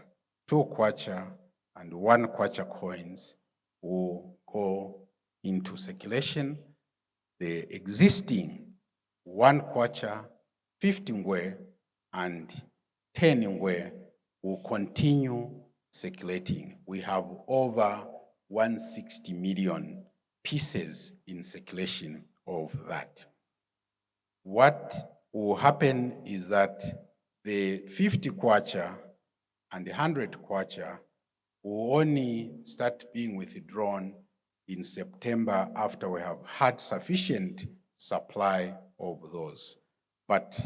2 kwacha, and 1 kwacha coins will go into circulation. The existing 1 kwacha, 50 ngwe, and 10 ngwe will continue circulating. We have over 160 million pieces in circulation of that. What will happen is that the 50 kwacha and the 100 kwacha will only start being withdrawn in September after we have had sufficient supply of those. But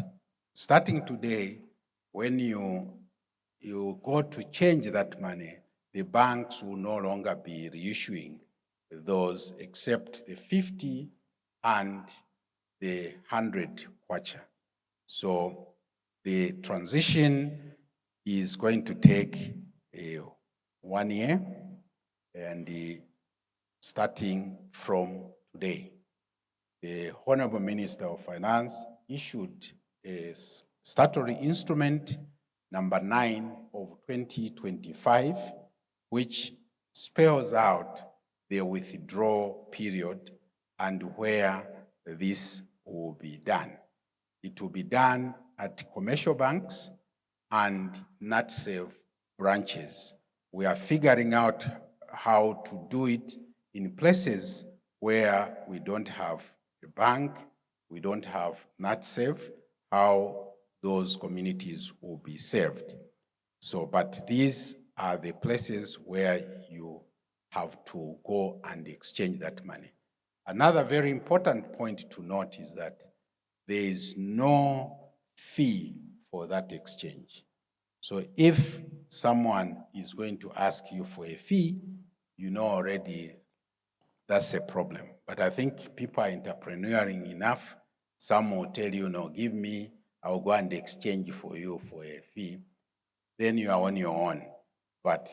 starting today, when you go to change that money, the banks will no longer be reissuing those except the 50 and the 100 kwacha. So the transition is going to take 1 year, and starting from today. The Honorable Minister of Finance issued a statutory instrument number 9 of 2025, which spells out the withdrawal period and where this will be done. It will be done at commercial banks and NatSave branches. We are figuring out how to do it in places where we don't have a bank, we don't have NatSave, how those communities will be served. So, but these are the places where you have to go and exchange that money. Another very important point to note is that there is no fee for that exchange. So if someone is going to ask you for a fee, you know already that's a problem. But I think people are entrepreneuring enough. Some will tell you, no, give me, I'll go and exchange for you for a fee. Then you are on your own. But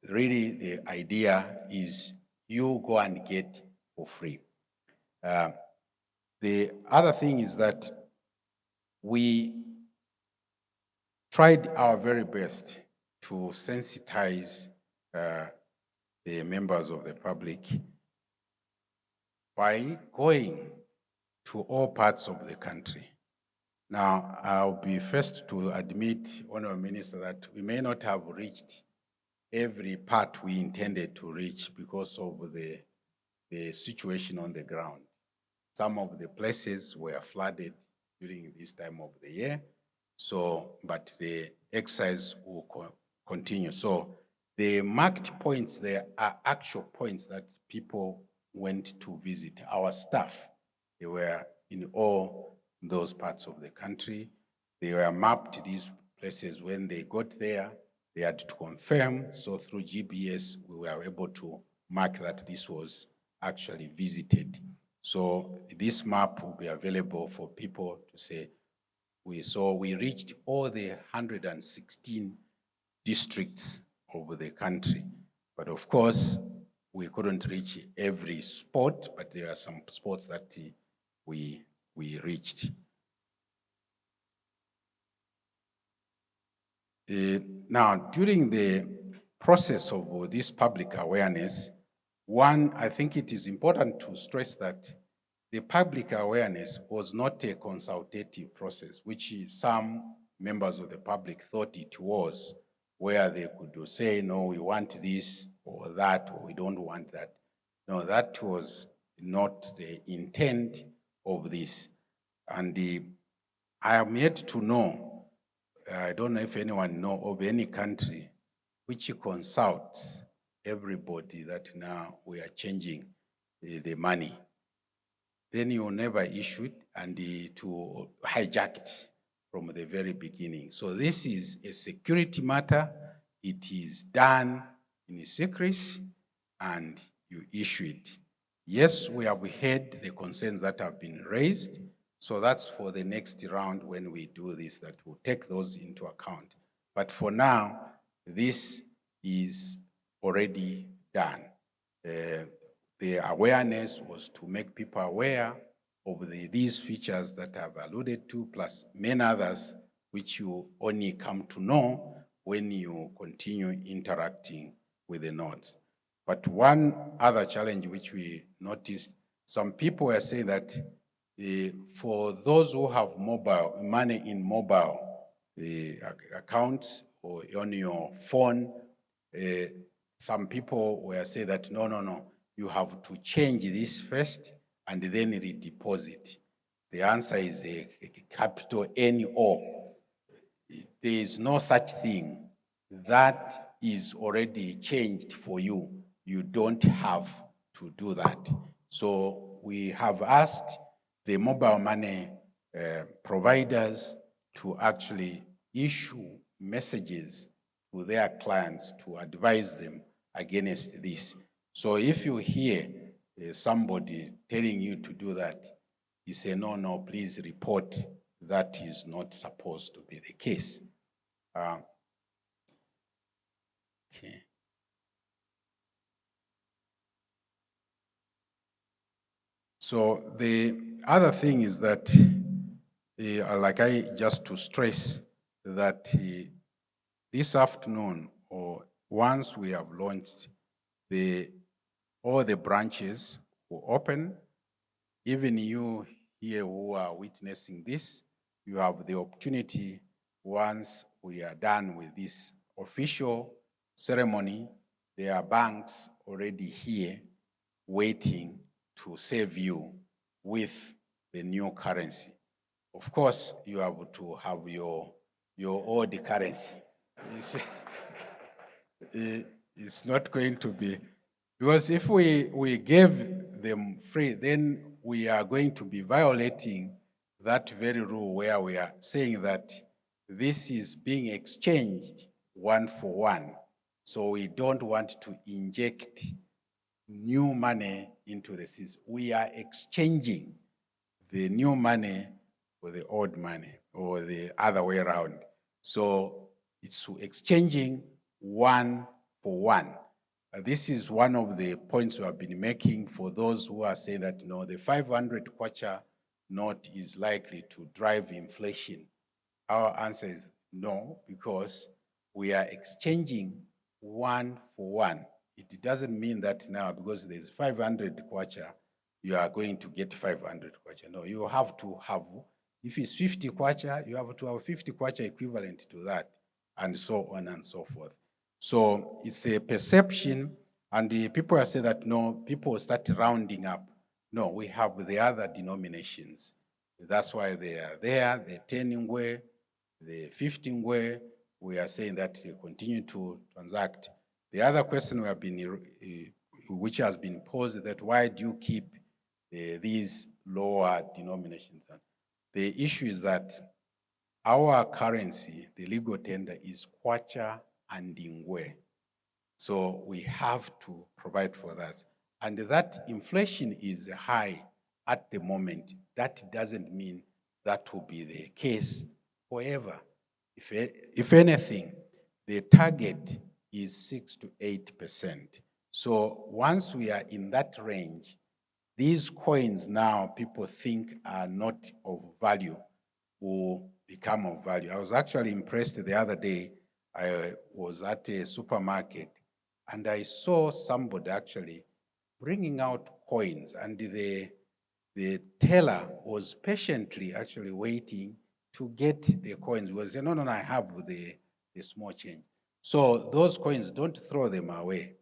really the idea is you go and get for free. The other thing is that we tried our very best to sensitize the members of the public by going to all parts of the country. Now, I'll be first to admit, Honorable Minister, that we may not have reached every part we intended to reach because of the situation on the ground. Some of the places were flooded during this time of the year, so, but the exercise will continue. So the marked points there are actual points that people went to visit. Our staff, they were in all those parts of the country. They were mapped these places. When they got there, they had to confirm. So through GPS, we were able to mark that this was actually visited. So this map will be available for people to say, we reached all the 116 districts over the country. But of course, we couldn't reach every spot, but there are some spots that we reached. Now, during the process of this public awareness, one, I think it is important to stress that the public awareness was not a consultative process, which some members of the public thought it was, where they could say, no, we want this or that, or we don't want that. No, that was not the intent of this. And I am yet to know, I don't know if anyone knows of any country which consults everybody that now we are changing the money. then you never issue it, and to hijack it from the very beginning. So this is a security matter. It is done in secrecy, and you issue it. Yes, we have heard the concerns that have been raised. So that's for the next round when we do this, that we'll take those into account. But for now, this is already done. The awareness was to make people aware of these features that I've alluded to, plus many others, which you only come to know when you continue interacting with the nodes. But one other challenge which we noticed, some people were saying that for those who have mobile money in mobile accounts or on your phone, some people were saying that no, you have to change this first and then redeposit. The answer is a capital N-O. There is no such thing. That is already changed for you. You don't have to do that. So we have asked the mobile money providers to actually issue messages to their clients to advise them against this. So if you hear somebody telling you to do that, you say, no, please report. That is not supposed to be the case. Okay. So the other thing is that, like I just to stress that this afternoon, or once we have launched, all the branches will open. Even you here who are witnessing this, you have the opportunity, once we are done with this official ceremony, there are banks already here waiting to serve you with the new currency. Of course, you have to have your old currency. It's not going to be, because if we gave them free, then we are going to be violating that very rule where we are saying that this is being exchanged one for one. So we don't want to inject new money into the system. We are exchanging the new money for the old money, or the other way around. So it's exchanging one for one. This is one of the points we have been making for those who are saying that, no, the 500 Kwacha note is likely to drive inflation. Our answer is no, because we are exchanging one for one. It doesn't mean that now because there's 500 Kwacha, you are going to get 500 Kwacha. No, you have to have, if it's 50 Kwacha, you have to have 50 Kwacha equivalent to that, and so on and so forth. So it's a perception, and the people are saying that, no, people start rounding up. No, we have the other denominations. That's why they are there, the 10 ngwe, the 15 ngwe. We are saying that they continue to transact. The other question we have been, which has been posed, that why do you keep these lower denominations? The issue is that our currency, the legal tender, is Kwacha and Ngwe. So we have to provide for that. And that inflation is high at the moment. That doesn't mean that will be the case forever. If anything, the target is 6 to 8%. So once we are in that range, these coins now people think are not of value will become of value. I was actually impressed the other day. I was at a supermarket and I saw somebody actually bringing out coins, and the teller was patiently actually waiting to get the coins. He was saying, no, I have the small change. So those coins, don't throw them away.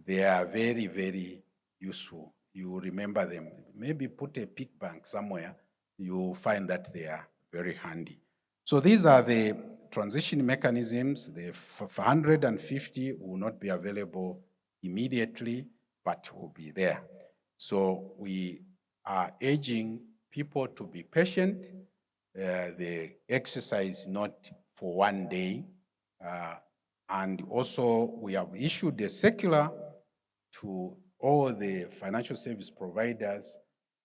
They are very, very useful. You remember them. Maybe put a pig bank somewhere. You'll find that they are very handy. So these are the transition mechanisms. The 150 will not be available immediately, but will be there. So we are urging people to be patient. The exercise not for one day. And also we have issued a circular to all the financial service providers.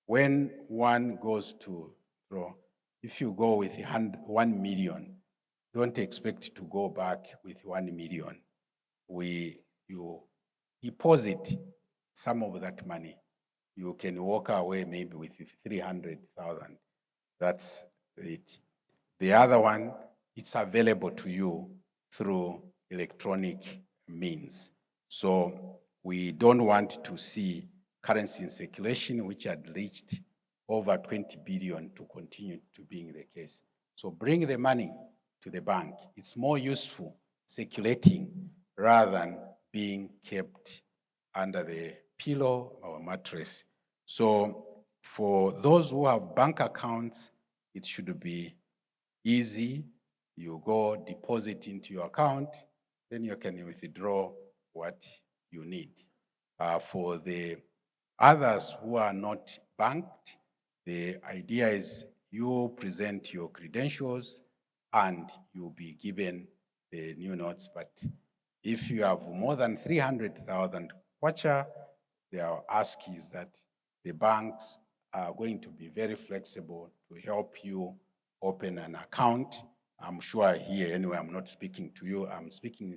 When one goes to draw, if you go with 1 million, don't expect to go back with 1 million. You deposit some of that money. You can walk away maybe with 300,000. That's it. The other one, it's available to you through electronic means. So we don't want to see currency in circulation, which had reached over 20 billion, to continue to being the case. So bring the money to the bank. It's more useful circulating rather than being kept under the pillow or mattress. So for those who have bank accounts, it should be easy. You go deposit into your account, then you can withdraw what you need. For the others who are not banked, the idea is you present your credentials and you'll be given the new notes. But if you have more than 300,000 Kwacha, their ask is that the banks are going to be very flexible to help you open an account. I'm sure here, anyway, I'm not speaking to you, I'm speaking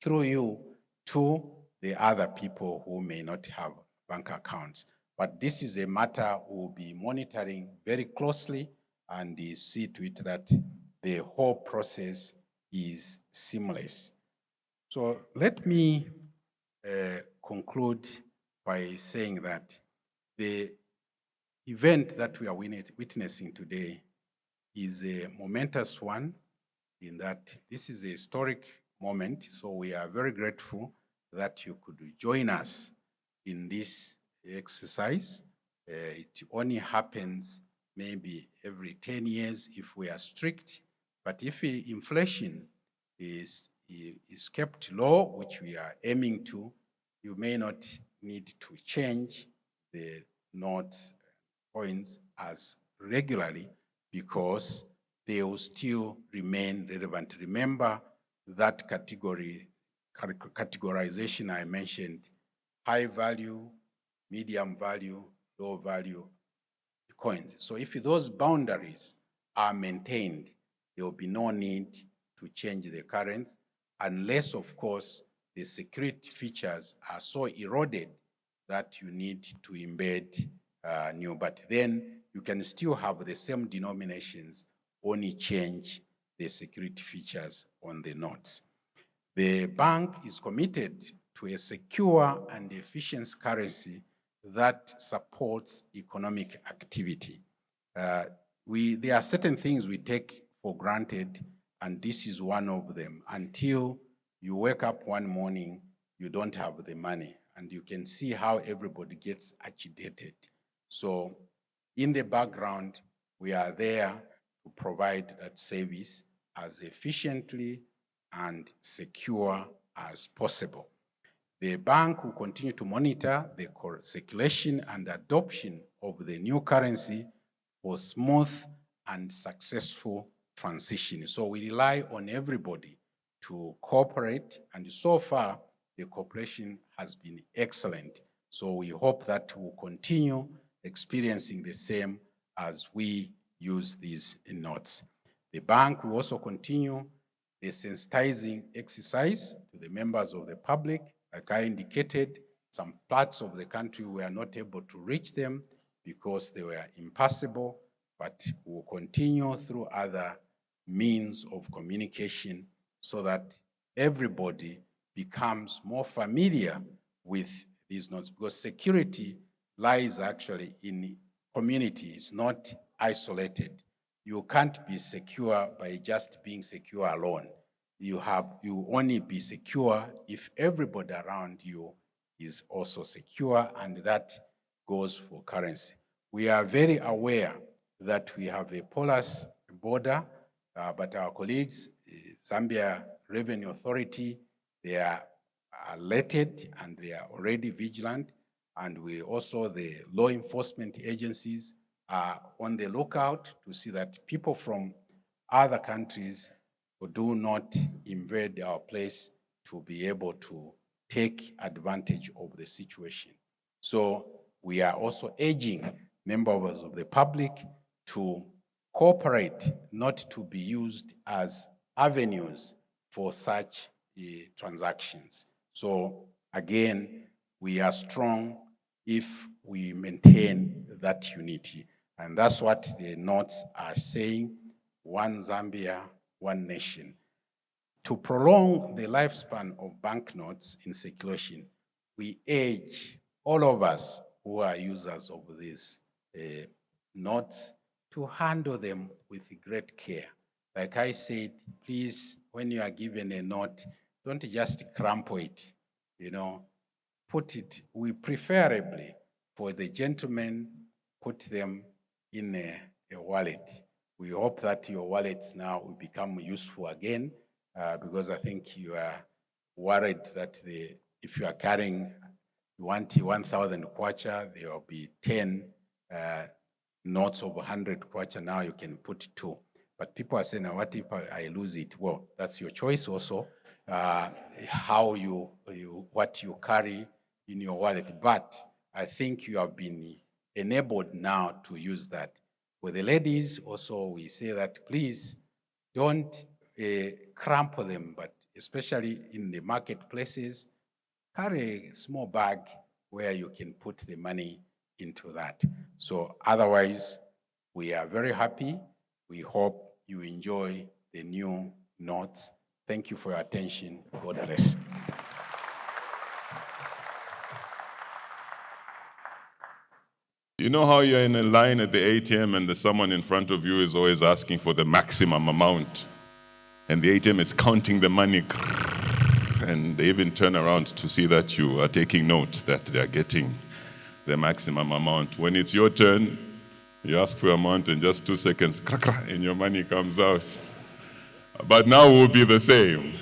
through you to the other people who may not have bank accounts. But this is a matter we'll be monitoring very closely and see to it that the whole process is seamless. So let me conclude by saying that the event that we are witnessing today is a momentous one, in that this is a historic moment. So we are very grateful that you could join us in this exercise. It only happens maybe every 10 years if we are strict, but if inflation is kept low, which we are aiming to, you may not need to change the notes, coins as regularly, because they will still remain relevant. Remember that categorization I mentioned: high value, medium value, low value coins. So if those boundaries are maintained, there will be no need to change the currency, unless, of course, the security features are so eroded that you need to embed new. But then you can still have the same denominations, only change the security features on the notes. The bank is committed to a secure and efficient currency that supports economic activity. There are certain things we take for granted, and this is one of them. Until you wake up one morning, you don't have the money, and you can see how everybody gets agitated. So in the background, we are there to provide that service as efficiently and secure as possible. The bank will continue to monitor the circulation and adoption of the new currency for smooth and successful transition. So we rely on everybody to cooperate, and so far the cooperation has been excellent. So we hope that we'll continue experiencing the same as we use these notes. The bank will also continue the sensitizing exercise to the members of the public. Like I indicated, some parts of the country we are not able to reach them because they were impassable, but we'll continue through other means of communication so that everybody becomes more familiar with these notes, because security lies actually in community. It's not isolated. You can't be secure by just being secure alone. You only be secure if everybody around you is also secure, and that goes for currency. We are very aware that we have a porous border, but our colleagues, Zambia Revenue Authority, they are alerted and they are already vigilant, And the law enforcement agencies are on the lookout to see that people from other countries who do not invade our place to be able to take advantage of the situation. So we are also urging members of the public to cooperate, not to be used as avenues for such transactions. So again, we are strong if we maintain that unity. And that's what the notes are saying, one Zambia, one nation. To prolong the lifespan of banknotes in circulation, we urge all of us who are users of these notes to handle them with great care. Like I said, please, when you are given a note, don't just crumple it, put it, we preferably, for the gentlemen, put them in a wallet. We hope that your wallets now will become useful again, because I think you are worried that if you are carrying 1,000 kwacha, there will be 10 notes of 100 kwacha. Now you can put 2. But people are saying, what if I lose it? Well, that's your choice also, what you carry in your wallet. But I think you have been enabled now to use that. For the ladies also, we say that please don't crumple them, but especially in the marketplaces, carry a small bag where you can put the money into that. So otherwise, we are very happy. We hope you enjoy the new notes. Thank you for your attention. God bless. You know how you're in a line at the ATM and there's someone in front of you is always asking for the maximum amount, and the ATM is counting the money, and they even turn around to see that you are taking note that they are getting the maximum amount. When it's your turn, you ask for your amount in just 2 seconds, and your money comes out. But now it will be the same.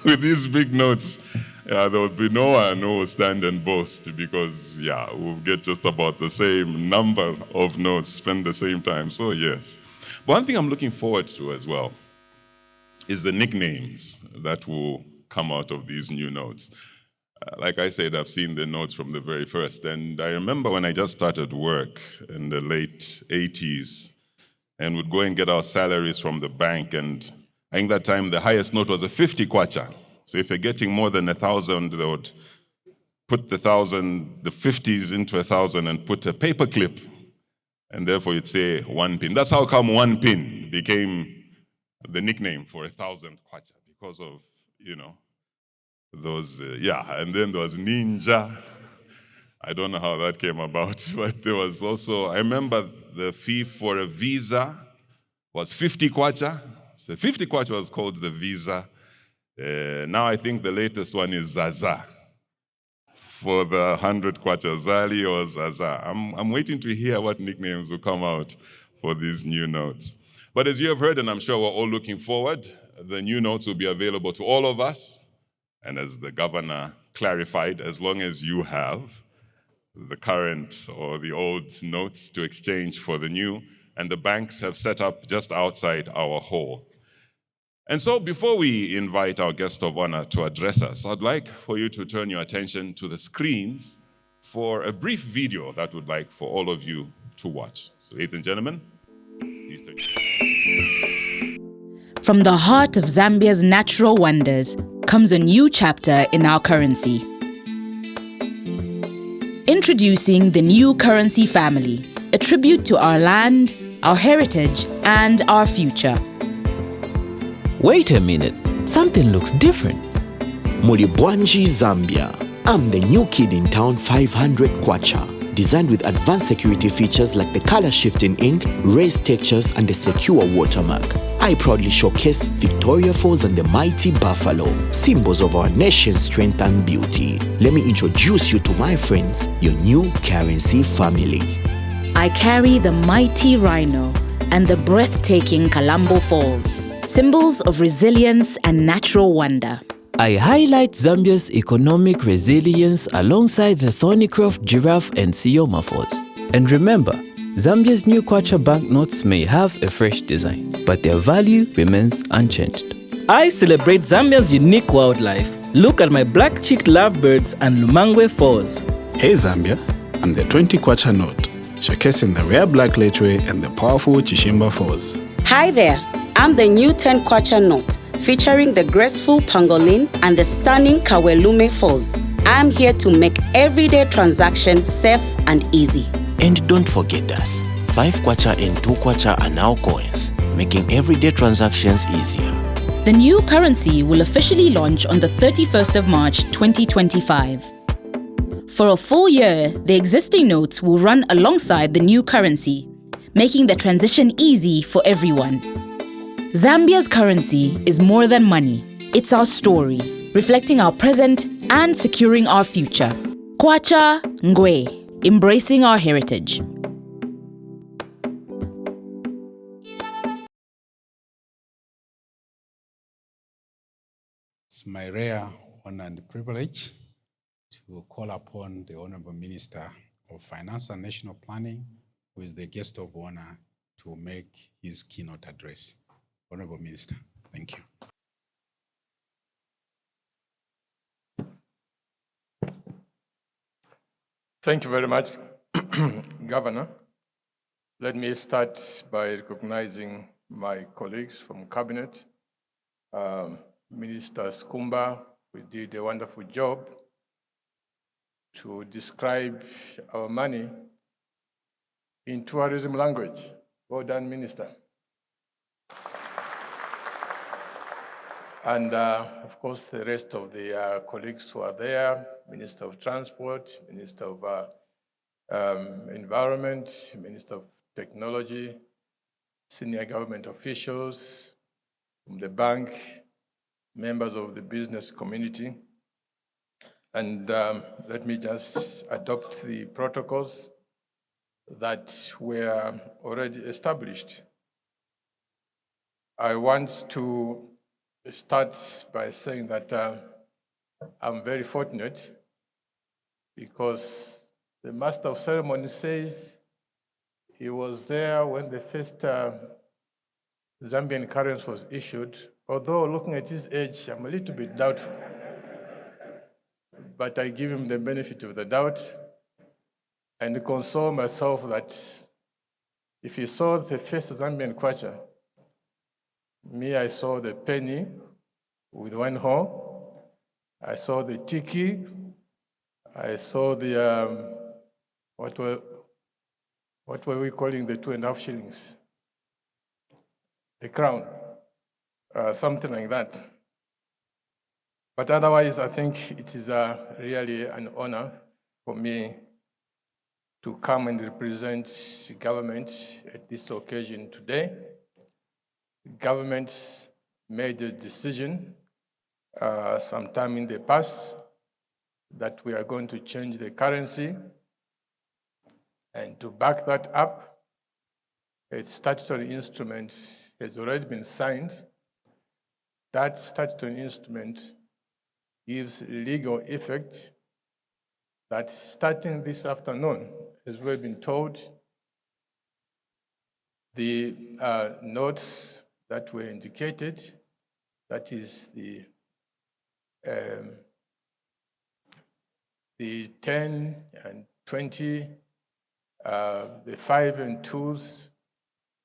With these big notes, there will be no one who will stand and boast, because we'll get just about the same number of notes, spend the same time. So yes. One thing I'm looking forward to as well is the nicknames that will come out of these new notes. Like I said, I've seen the notes from the very first, and I remember when I just started work in the late 80s and would go and get our salaries from the bank, and I think that time the highest note was a 50 kwacha. So if you're getting more than 1,000, they would put the 50s into 1,000 and put a paper clip, and therefore you'd say 1 pin. That's how come 1 pin became the nickname for 1,000 kwacha, because of, those, and then there was Ninja. I don't know how that came about, but there was also, I remember the fee for a visa was 50 kwacha. So 50 kwacha was called the visa. Now I think the latest one is Zaza for the 100 kwacha, Zali or Zaza. I'm waiting to hear what nicknames will come out for these new notes. But as you have heard, and I'm sure we're all looking forward, the new notes will be available to all of us. And as the governor clarified, as long as you have the current or the old notes to exchange for the new, and the banks have set up just outside our hall. And so before we invite our guest of honor to address us, I'd like for you to turn your attention to the screens for a brief video that we'd like for all of you to watch. So ladies and gentlemen, please turn. From the heart of Zambia's natural wonders comes a new chapter in our currency. Introducing the new currency family, a tribute to our land, our heritage, and our future. Wait a minute, something looks different. Mulibwanji, Zambia. I'm the new kid in town 500 kwacha. Designed with advanced security features like the color shifting ink, raised textures, and a secure watermark. I proudly showcase Victoria Falls and the mighty buffalo, symbols of our nation's strength and beauty. Let me introduce you to my friends, your new currency family. I carry the mighty rhino and the breathtaking Kalambo Falls, symbols of resilience and natural wonder. I highlight Zambia's economic resilience alongside the Thornycroft giraffe and Sioma Falls. And remember, Zambia's new Kwacha banknotes may have a fresh design, but their value remains unchanged. I celebrate Zambia's unique wildlife. Look at my black-cheeked lovebirds and Lumangwe Falls. Hey Zambia, I'm the 20 Kwacha note, showcasing the rare black lechwe and the powerful Chishimba Falls. Hi there, I'm the new 10 Kwacha note, featuring the graceful pangolin and the stunning Kawelume Falls. I'm here to make everyday transactions safe and easy. And don't forget us, 5 Kwacha and 2 Kwacha are now coins, making everyday transactions easier. The new currency will officially launch on the 31st of March 2025. For a full year, the existing notes will run alongside the new currency, making the transition easy for everyone. Zambia's currency is more than money. It's our story, reflecting our present and securing our future. Kwacha Ngwe, embracing our heritage. It's my rare honor and privilege to call upon the Honorable Minister of Finance and National Planning, who is the guest of honor, to make his keynote address. Honorable Minister, thank you. Thank you very much, Governor. Let me start by recognizing my colleagues from Cabinet. Minister Skumba, we did a wonderful job to describe our money in tourism language. Well done, Minister. And of course, the rest of the colleagues who are there, Minister of Transport, Minister of Environment, Minister of Technology, senior government officials from the bank, members of the business community. And let me just adopt the protocols that were already established. I want to start by saying that I'm very fortunate because the Master of Ceremony says he was there when the first Zambian currency was issued. Although looking at his age, I'm a little bit doubtful. But I give him the benefit of the doubt and console myself that if he saw the first Zambian kwacha, me, I saw the penny with one hole. I saw the tiki. I saw the, what were we calling the 2.5 shillings? The crown, something like that. But otherwise, I think it is really an honor for me to come and represent government at this occasion today. Government made a decision sometime in the past that we are going to change the currency, and to back that up, a statutory instrument has already been signed. That statutory instrument gives legal effect that starting this afternoon, as we've been told, the notes that were indicated, that is the 10 and 20, the 5 and 2s,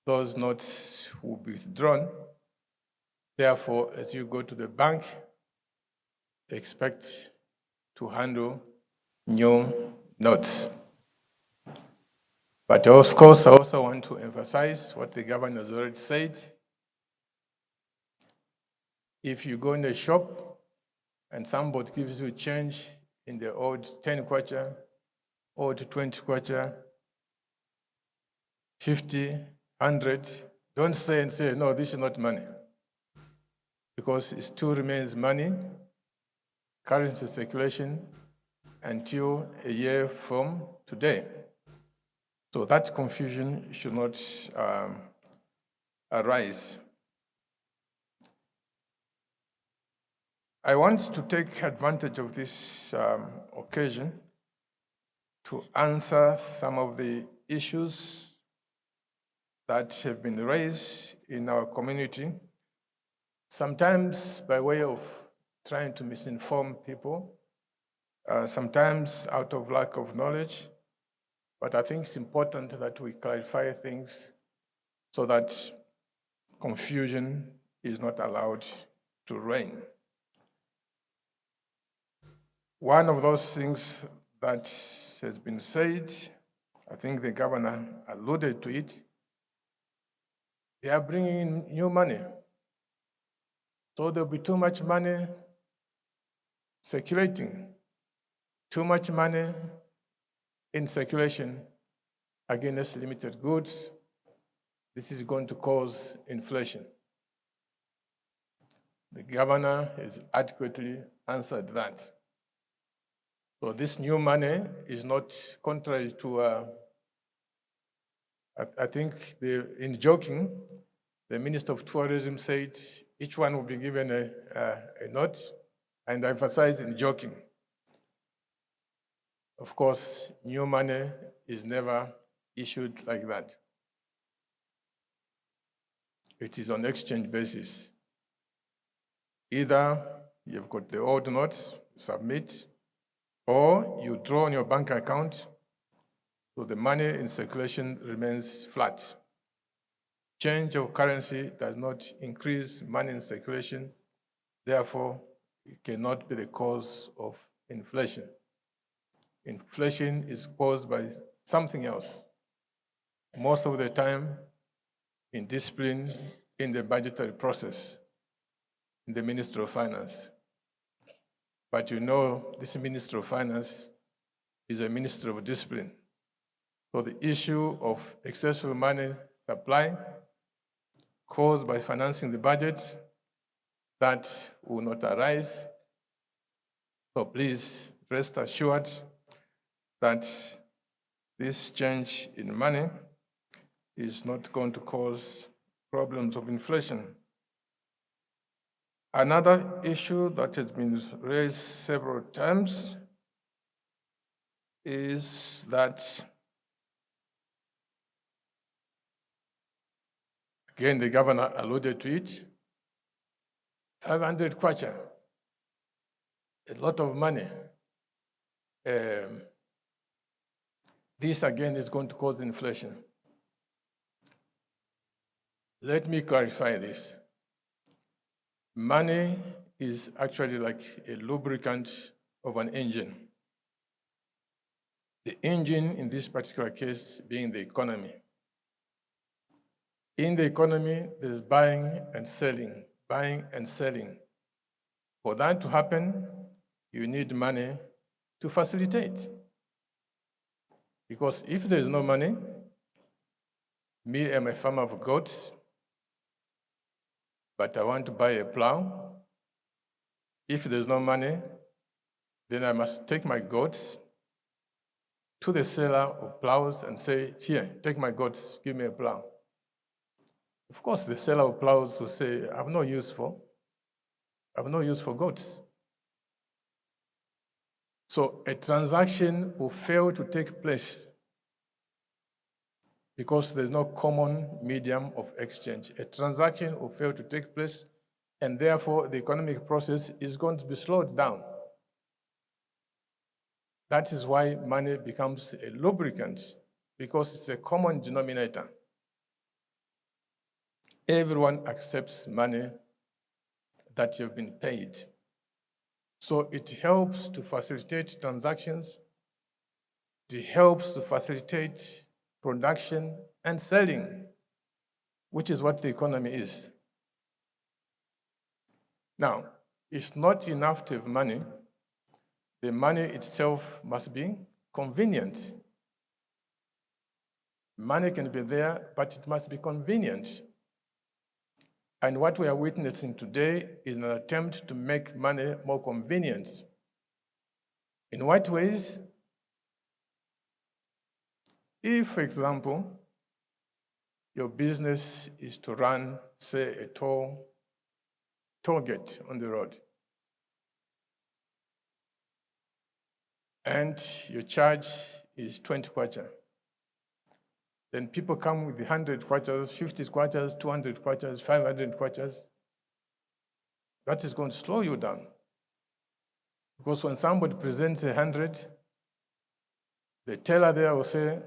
those notes will be withdrawn. Therefore, as you go to the bank, expect to handle new notes. But of course, I also want to emphasize what the governor has already said. If you go in a shop and somebody gives you change in the old 10 kwacha, old 20 kwacha, 50, 100, don't say no, this is not money. Because it still remains money, currency circulation, until a year from today. So that confusion should not arise. I want to take advantage of this occasion to answer some of the issues that have been raised in our community, sometimes by way of trying to misinform people, sometimes out of lack of knowledge. But I think it's important that we clarify things so that confusion is not allowed to reign. One of those things that has been said, I think the governor alluded to it, they are bringing in new money. So there'll be too much money circulating, too much money in circulation against limited goods. This is going to cause inflation. The governor has adequately answered that. So this new money is not contrary to, I think in joking, the Minister of Tourism said each one will be given a note, and I emphasize in joking. Of course, new money is never issued like that. It is on exchange basis. Either you've got the old notes, submit, or you draw on your bank account, so the money in circulation remains flat. Change of currency does not increase money in circulation, therefore, it cannot be the cause of inflation. Inflation is caused by something else. Most of the time, indiscipline in the budgetary process, in the Ministry of Finance. But you know, this Ministry of Finance is a Ministry of Discipline. So the issue of excessive money supply caused by financing the budget, that will not arise. So please rest assured that this change in money is not going to cause problems of inflation. Another issue that has been raised several times is that, again, the governor alluded to it, 500 kwacha, a lot of money. This again is going to cause inflation. Let me clarify this. Money is actually like a lubricant of an engine. The engine in this particular case being the economy. In the economy, there's buying and selling, buying and selling. For that to happen, you need money to facilitate. Because if there's no money, me am a farmer of goats, but I want to buy a plow. If there's no money, then I must take my goats to the seller of plows and say, here, take my goats, give me a plow. Of course, the seller of plows will say, I have no use for goats. So a transaction will fail to take place because there's no common medium of exchange. A transaction will fail to take place, and therefore the economic process is going to be slowed down. That is why money becomes a lubricant, because it's a common denominator. Everyone accepts money that you've been paid. So it helps to facilitate transactions, it helps to facilitate production and selling, which is what the economy is. Now, it's not enough to have money. The money itself must be convenient. Money can be there, but it must be convenient. And what we are witnessing today is an attempt to make money more convenient. In what ways? If, for example, your business is to run, say, a toll gate on the road, and your charge is 20 kwacha. Then people come with 100 kwachas, 50 kwachas, 200 kwachas, 500 kwachas. That is going to slow you down. Because when somebody presents 100, the teller there will say,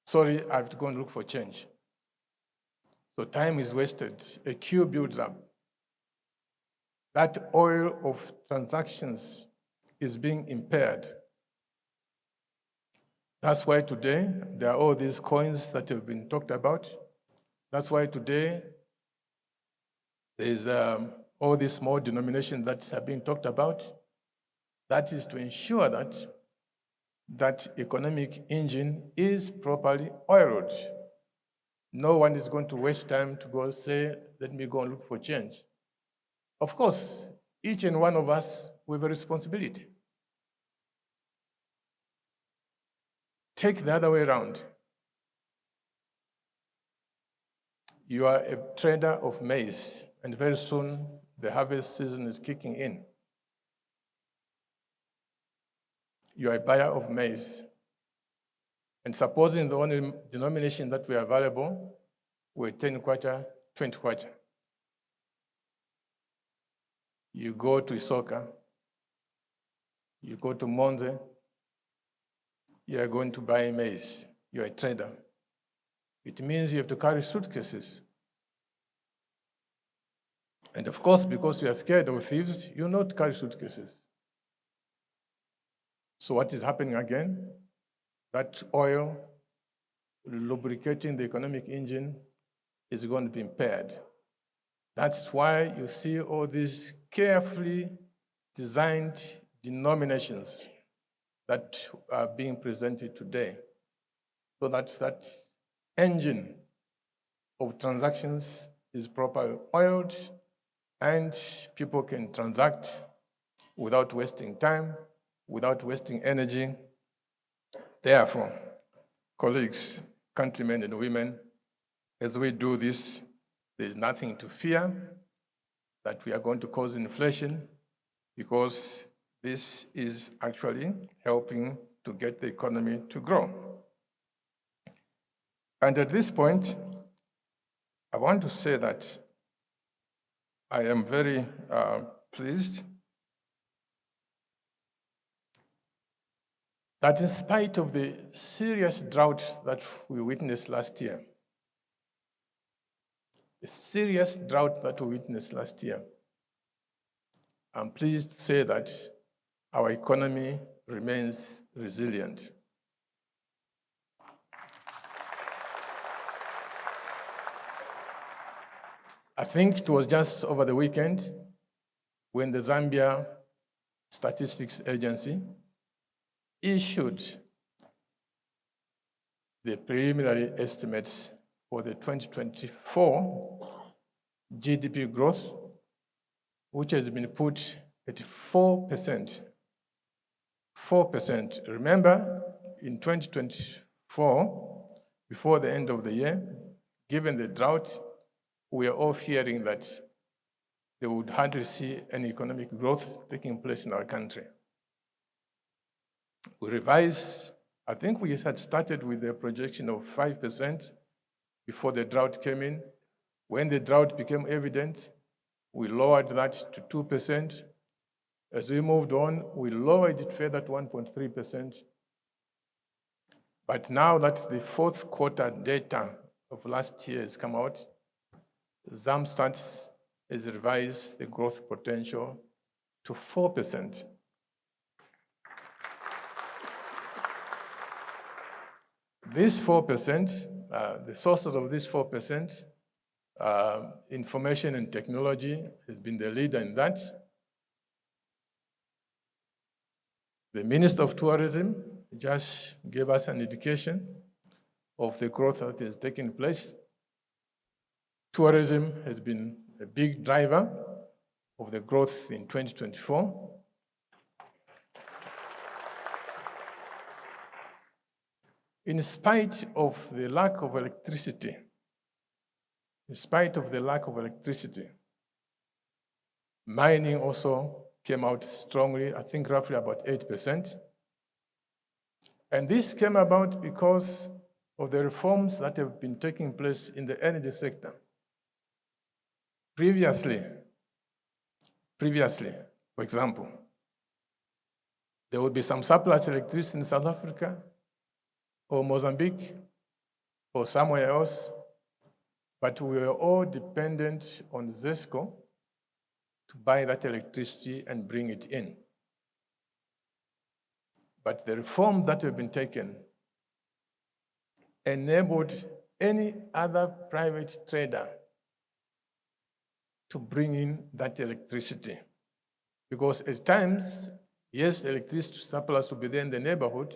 sorry, I have to go and look for change. So time is wasted. A queue builds up. That oil of transactions is being impaired. That's why today there are all these coins that have been talked about. That's why today there's all these small denominations that are being talked about. That is to ensure that that economic engine is properly oiled. No one is going to waste time to go say, let me go and look for change. Of course, each and one of us with a responsibility. Take the other way around. You are a trader of maize, and very soon the harvest season is kicking in. You are a buyer of maize. And supposing the only denomination that we are available were 10 kwacha, 20 kwacha. You go to Isoka, you go to Monze, you are going to buy maize. You are a trader. It means you have to carry suitcases. And of course, because you are scared of thieves, you not carry suitcases. So what is happening again? That oil lubricating the economic engine is going to be impaired. That's why you see all these carefully designed denominations that are being presented today, so that that engine of transactions is properly oiled and people can transact without wasting time, without wasting energy. Therefore, colleagues, countrymen and women, as we do this, there's nothing to fear that we are going to cause inflation, because this is actually helping to get the economy to grow. And at this point, I want to say that I am very pleased that in spite of the serious drought that we witnessed last year, I'm pleased to say that our economy remains resilient. I think it was just over the weekend when the Zambia Statistics Agency issued the preliminary estimates for the 2024 GDP growth, which has been put at 4%. 4%. Remember, in 2024, before the end of the year, given the drought, we are all fearing that they would hardly see any economic growth taking place in our country. We revised, I think we had started with a projection of 5% before the drought came in. When the drought became evident, we lowered that to 2%. As we moved on, we lowered it further to 1.3%. But now that the fourth quarter data of last year has come out, ZamStats has revised the growth potential to 4%. This 4%, the sources of this 4%, information and technology has been the leader in that. The Minister of Tourism just gave us an indication of the growth that is taking place. Tourism has been a big driver of the growth in 2024. In spite of the lack of electricity, mining also came out strongly, I think roughly about 8%. And this came about because of the reforms that have been taking place in the energy sector. Previously, for example, there would be some surplus electricity in South Africa or Mozambique or somewhere else, but we were all dependent on ZESCO to buy that electricity and bring it in. But the reforms that have been taken enabled any other private trader to bring in that electricity. Because at times, yes, electricity surplus will be there in the neighborhood,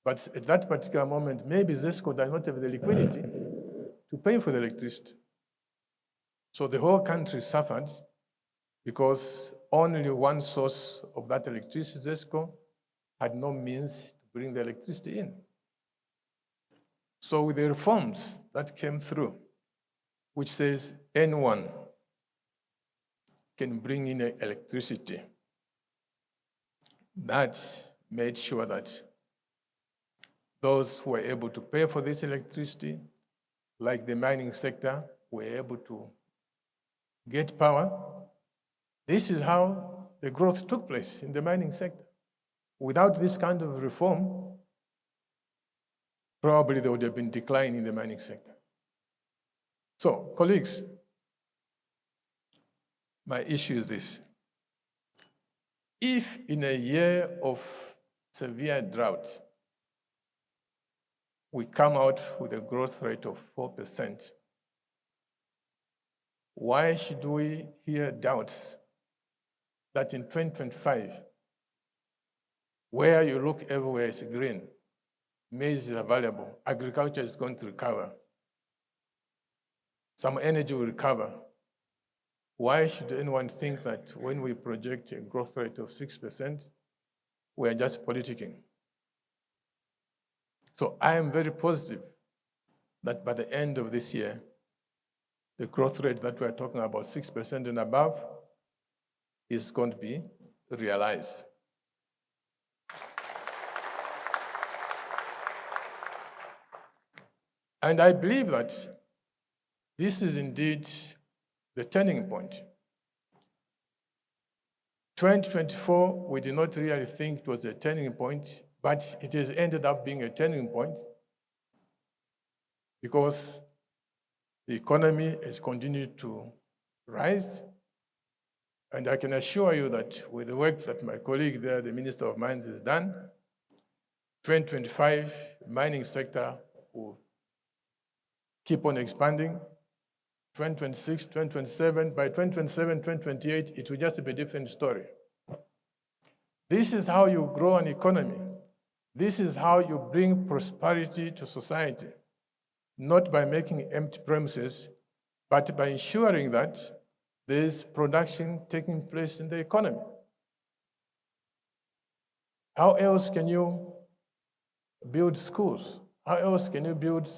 but at that particular moment, maybe ZESCO does not have the liquidity to pay for the electricity. So the whole country suffered because only one source of that electricity, ZESCO, had no means to bring the electricity in. So with the reforms that came through, which says anyone can bring in electricity, that made sure that those who were able to pay for this electricity, like the mining sector, were able to get power. This is how the growth took place in the mining sector. Without this kind of reform, probably there would have been decline in the mining sector. So, colleagues, my issue is this. If in a year of severe drought, we come out with a growth rate of 4%, why should we hear doubts that in 2025, where you look everywhere is green, maize is available, agriculture is going to recover, some energy will recover. Why should anyone think that when we project a growth rate of 6%, we are just politicking? So I am very positive that by the end of this year, the growth rate that we're talking about, 6% and above, is going to be realized. And I believe that this is indeed the turning point. 2024, we did not really think it was a turning point, but it has ended up being a turning point because the economy has continued to rise. And I can assure you that with the work that my colleague there, the Minister of Mines, has done, 2025, mining sector will keep on expanding. 2026, 2027, by 2027, 2028, it will just be a different story. This is how you grow an economy. This is how you bring prosperity to society, not by making empty promises, but by ensuring that there is production taking place in the economy. How else can you build schools? How else can you build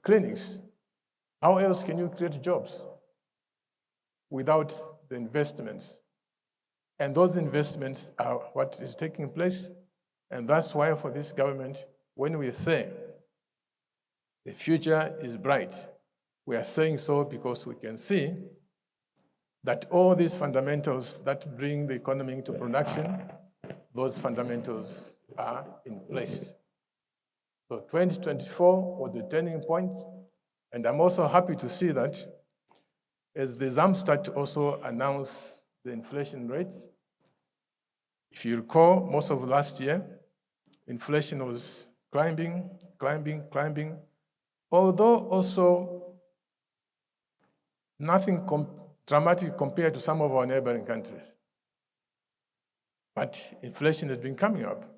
clinics? How else can you create jobs without the investments? And those investments are what is taking place. And that's why for this government, when we say the future is bright, we are saying so because we can see that all these fundamentals that bring the economy into production, those fundamentals are in place. So 2024 was the turning point, and I'm also happy to see that as the Zamstat also announced the inflation rates, if you recall, most of last year, inflation was climbing, although also nothing dramatic compared to some of our neighboring countries. But inflation has been coming up.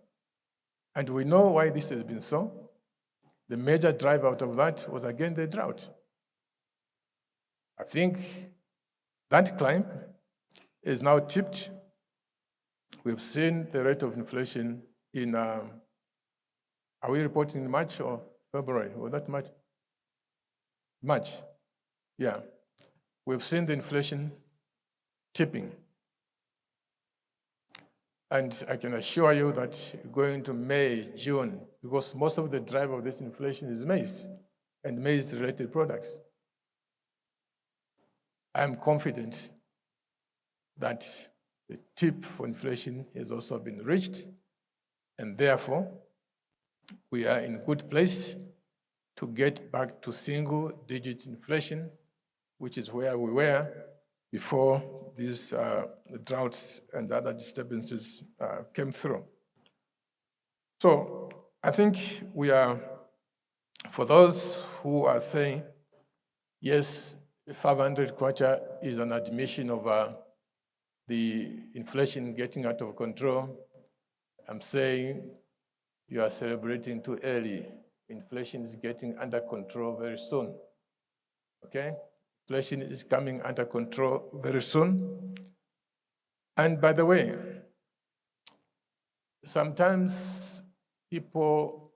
And we know why this has been so. The major driver out of that was, again, the drought. I think that climb is now tipped. We've seen the rate of inflation in, are we reporting in March or February? Was that March? March, yeah. We've seen the inflation tipping. And I can assure you that going to May, June, because most of the drive of this inflation is maize and maize-related products, I'm confident that the tip for inflation has also been reached, and therefore, we are in a good place to get back to single-digit inflation, which is where we were before these droughts and other disturbances came through. So I think we are, for those who are saying, yes, 500 kwacha is an admission of the inflation getting out of control, I'm saying you are celebrating too early. Inflation is getting under control very soon, okay? Inflation is coming under control very soon. And by the way, sometimes people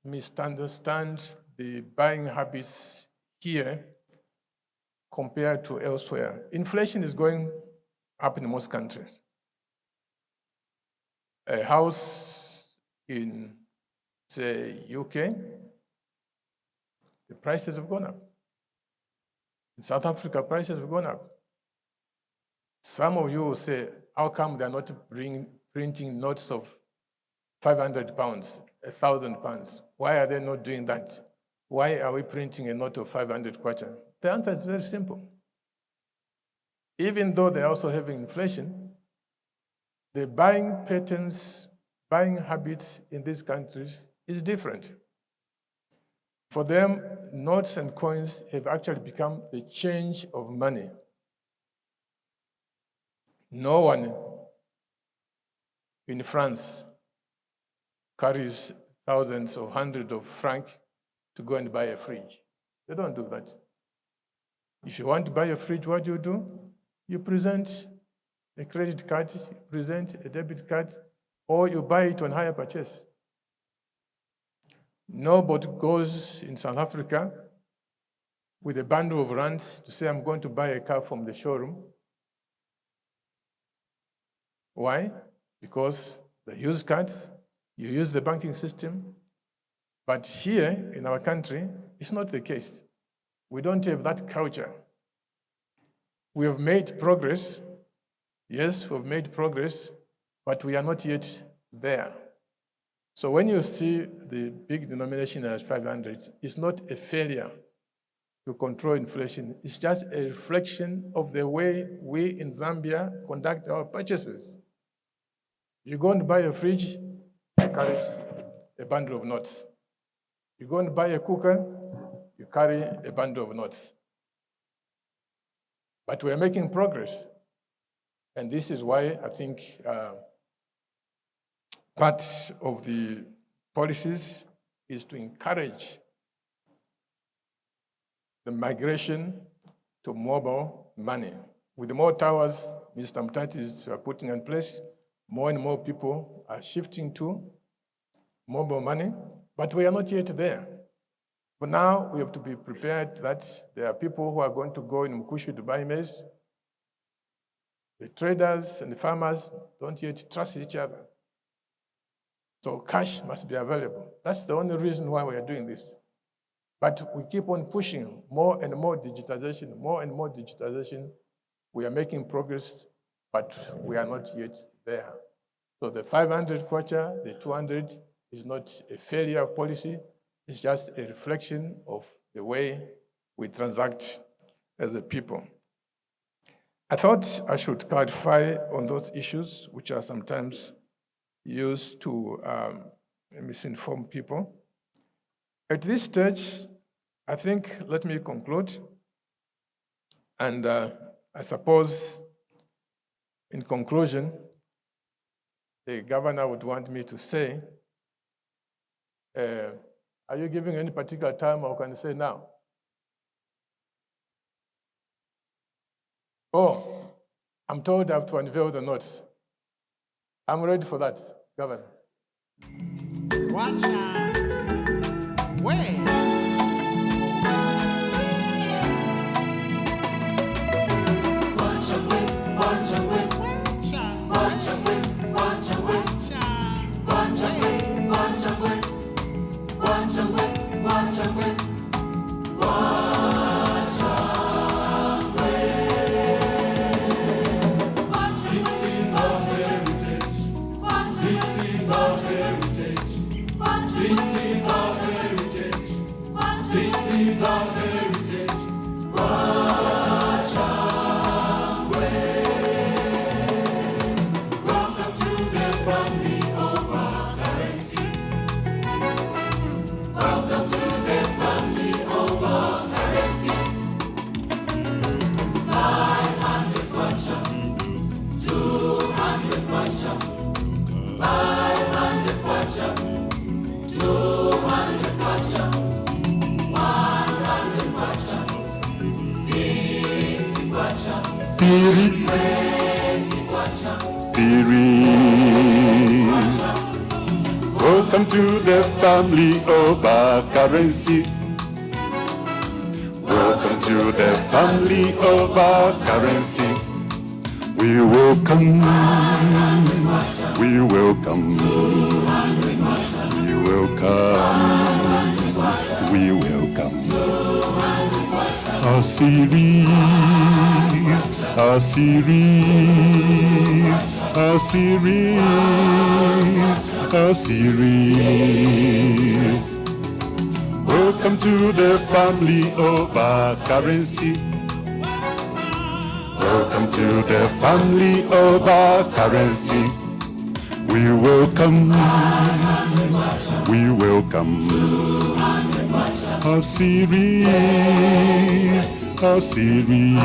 misunderstand the buying habits here compared to elsewhere. Inflation is going up in most countries. A house in, say, UK, the prices have gone up. In South Africa, prices have gone up. Some of you will say, how come they're not printing notes of 500 pounds, 1,000 pounds? Why are they not doing that? Why are we printing a note of 500 kwacha? The answer is very simple. Even though they're also having inflation, the buying patterns, buying habits in these countries is different. For them, notes and coins have actually become the change of money. No one in France carries thousands or hundreds of francs to go and buy a fridge. They don't do that. If you want to buy a fridge, what do? You present a credit card, you present a debit card, or you buy it on hire purchase. Nobody goes in South Africa with a bundle of rands to say, I'm going to buy a car from the showroom. Why? Because they use cards, you use the banking system. But here in our country, it's not the case. We don't have that culture. We have made progress. Yes, we've made progress, but we are not yet there. So when you see the big denomination as 500, it's not a failure to control inflation. It's just a reflection of the way we in Zambia conduct our purchases. You go and buy a fridge, you carry a bundle of notes. You go and buy a cooker, you carry a bundle of notes. But we're making progress. And this is why I think part of the policies is to encourage the migration to mobile money. With the more towers Mr. Mtati is putting in place, more and more people are shifting to mobile money, but we are not yet there. For now, we have to be prepared that there are people who are going to go in Mkushu to buy maize. The traders and the farmers don't yet trust each other. So cash must be available. That's the only reason why we are doing this. But we keep on pushing more and more digitization, more and more digitization. We are making progress, but we are not yet there. So the 500 kwacha, the 200 is not a failure of policy. It's just a reflection of the way we transact as a people. I thought I should clarify on those issues, which are sometimes used to misinform people. At this stage, I think, let me conclude. And I suppose, in conclusion, the governor would want me to say, are you giving any particular time, or can you say now? Oh, I'm told I have to unveil the notes. I'm ready for that, Governor. Kwacha. Where? Kwacha, Series. Welcome to the family of our currency. Welcome to the family of our currency. We welcome, we welcome, we welcome, we welcome. Our series, our series, our series, our series. Welcome to the family of our currency. Welcome to the family of our currency. We welcome, we welcome. Our series, our series.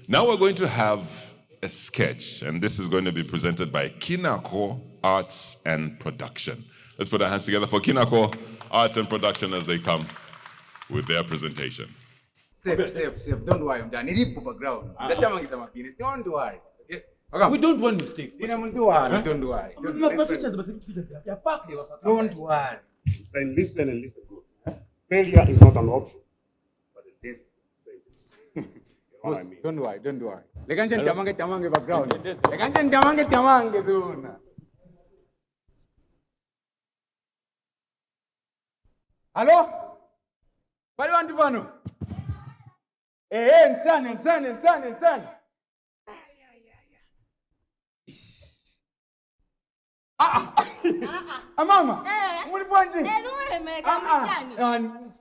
Now we're going to have a sketch, and this is going to be presented by Kinako Arts and Production. Let's put our hands together for Kinako Arts and Production as they come with their presentation. Safe. Don't worry, I'm done. It's background. Don't worry. We don't want mistakes. Don't worry. Don't worry. Listen and listen good. Failure is not an option, but a death sentence. You know what I mean? Don't worry. Lekanchen tamange background. Lekanchen tamange zona. Hello? Bali bantu bano? Nsani. Mama. Muli bwanje?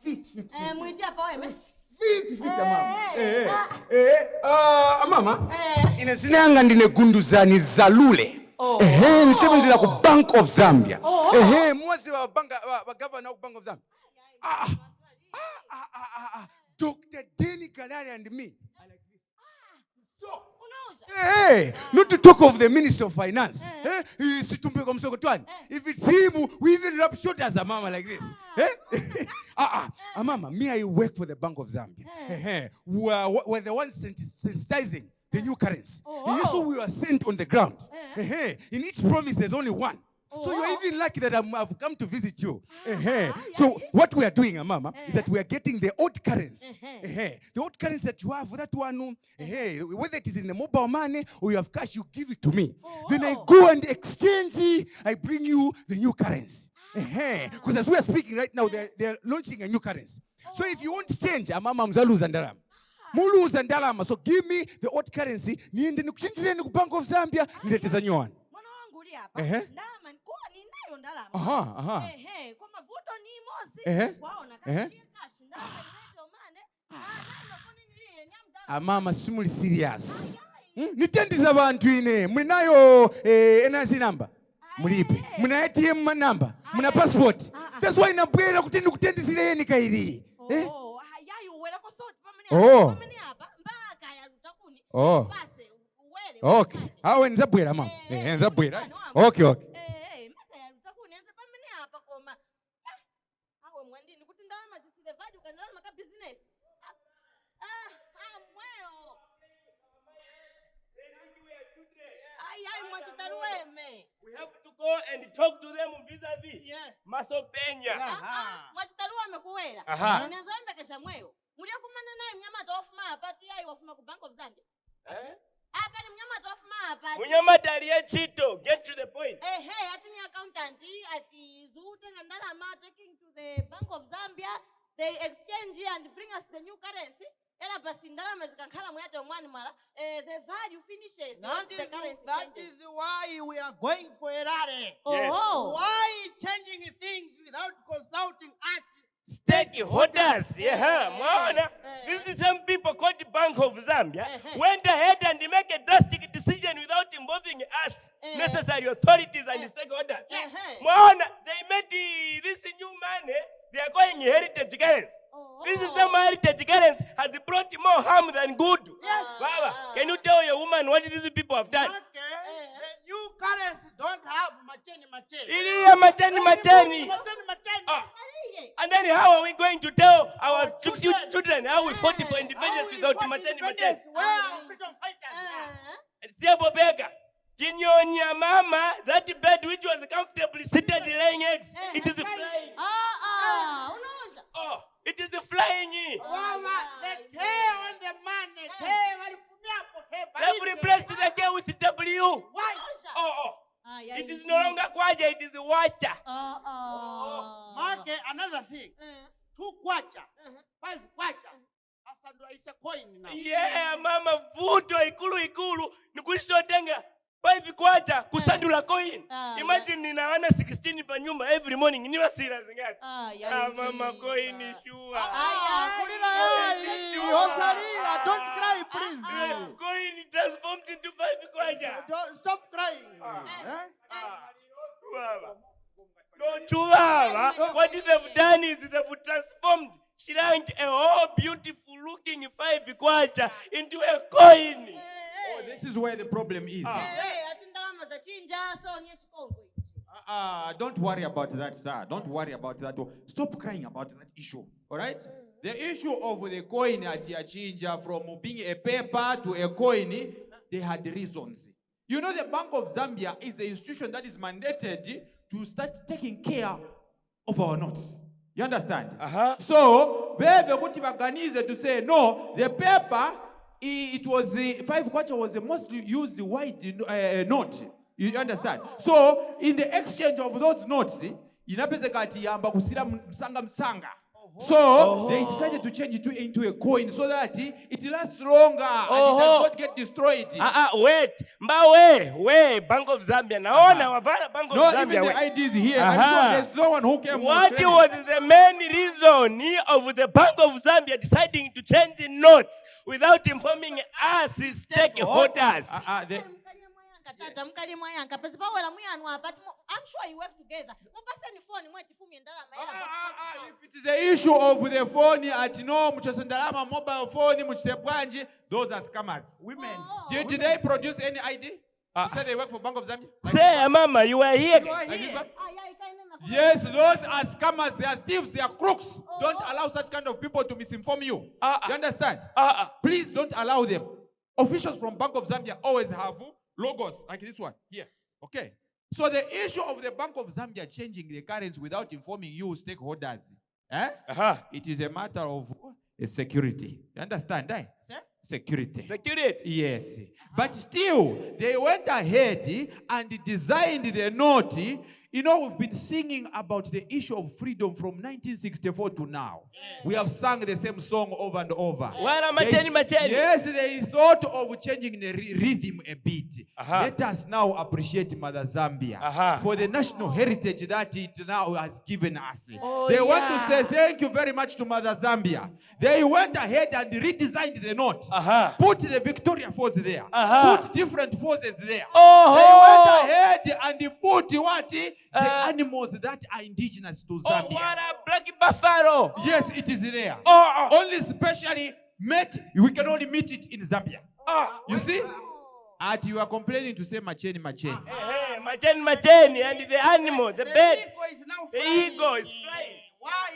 Fit. Mama. Inesinanga ndine gunduzani zalule. Nisebenzela ku Bank of Zambia. Mwazi wa governor of Bank of Zambia. Dr. Denny Kalari and me. Not to talk of the Minister of Finance. If it's him, we even rub shoulders at Mama like this. Mama, me, I work for the Bank of Zambia. We're the ones sensitizing the new currency. So we were sent on the ground. In each promise, there's only one. So you're even lucky that I've come to visit you. So what we are doing, Mama, is that we are getting the old currency. The old currency that you have, that one, whether it is in the mobile money or you have cash, you give it to me. Then I go and exchange, I bring you the new currency. Because as we are speaking right now, they're launching a new currency. So if you want to change, Mama mzaluza ndalama. Muluza ndalama. So give me the old currency. Niende nikuchinjire ni Bank of Zambia, nileteza nyuan. Mama simuli serious. Nitendiza bantu ine. Munayo NIC number. Mulipe. Muna ATM number. Muna passport. That's why nabwera kutendi kutendizira yeni kairi. Okay. Awe nzabwera mama. Nzabwera. Okay. We have to go and talk to them vis-a-vis. Yes. Masopenya. Mwachitaluwa amekuwela. Nenzombe kesha mweo. Mulia kumana naye mnyama tofuma apati yai wafuma ku Bank of Zambia. Hapa ni mnyama tofuma apati. Mnyama taliye chito. Get to the point. Ati ni accountant ati zute ngandala ma taking to the Bank of Zambia. They exchange and bring us the new currency. Ela basindala mazikankhala muyate omwani mala. The value finishes. That is why we are going for a rally. Yes. Why changing things without consulting us? Stakeholders. Mwana. This is some people called the Bank of Zambia went ahead and make a drastic decision without involving us, necessary authorities and stakeholders. Mwana, they made this new money. They are going heritage currency. This is some heritage currency has brought more harm than good. Yes. Baba, can you tell your woman what these people have done? The new currency don't have macheni. Iliya macheni. And then how are we going to tell our children how we fought for independence without macheni? Where are freedom fighters? Siabo bega. Kinyonya mama, that bed which was comfortably seated laying eggs, it is flying. It is flying. The K on the money. They've replaced the K with the W. Why? It is no longer Kwacha, it is Wacha. Mark another thing. 2 Kwacha, 5 Kwacha. Asandra is a coin now. Yeah, mama, vuto ikulu. Nikushitotenga 5 Kwacha kusandula coin. Imagine ninawana 16 pa nyumba every morning. Niwa serious ngati. Mama coin sure. Don't cry, please. Coin transformed into 5 Kwacha. Don't stop crying. No, Chubaba. What they've done is they've transformed shrank a whole beautiful looking 5 Kwacha into a coin. This is where the problem is. Don't worry about that, sir. Don't worry about that. Stop crying about that issue. All right? The issue of the coin at Yachinja from being a paper to a coin, they had reasons. You know, the Bank of Zambia is the institution that is mandated to start taking care of our notes. You understand? So, Bebe Kutibaganize to say, no, the paper, it was the 5 Kwacha was the most used wide note. You understand? So, in the exchange of those notes, inapezekati yamba kusira msanga. So, they decided to change it into a coin so that it lasts longer and it does not get destroyed. Wait. Mbawe, Bank of Zambia. Naona wabala Bank of Zambia. No, even the ID is here. I'm sure there's no one who came. What was the main reason of the Bank of Zambia deciding to change the notes without informing us stakeholders? I'm sure you work together. If it is the issue of the phone at no muchosandalama mobile phone muchitebwanji, those are scammers. Women. Did they produce any ID? Say they work for Bank of Zambia? Say, Mama, you are here. Like this one? Yes, those are scammers. They are thieves. They are crooks. Don't allow such kind of people to misinform you. You understand? Please don't allow them. Officials from Bank of Zambia always have logos like this one here. Okay. So the issue of the Bank of Zambia changing the currency without informing you stakeholders, it is a matter of security. You understand, eh? Security. Security. Yes. But still, they went ahead and designed the note. You know, we've been singing about the issue of freedom from 1964 to now. We have sung the same song over and over. Yes, they thought of changing the rhythm a bit. Let us now appreciate Mother Zambia for the national heritage that it now has given us. They want to say thank you very much to Mother Zambia. They went ahead and redesigned the note. Put the Victoria Falls there. Put different forces there. They went ahead and put what? The animals that are indigenous to Zambia. What a black buffalo. Yes, it is there. Only specially we can only meet it in Zambia. You see? You are complaining to say macheni. Macheni, and the animal, the bird, the eagle is flying. Why?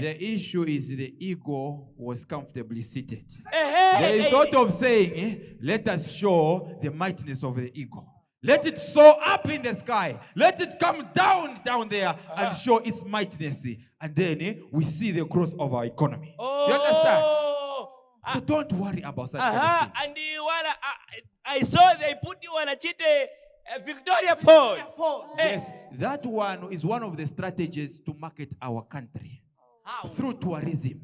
The issue is the ego was comfortably seated. They thought of saying, let us show the mightiness of the ego. Let it soar up in the sky. Let it come down there and show its mightiness. And then we see the growth of our economy. You understand? So don't worry about such things. And I saw they put you on a chite Victoria Falls. Yes, that one is one of the strategies to market our country. How? Through tourism.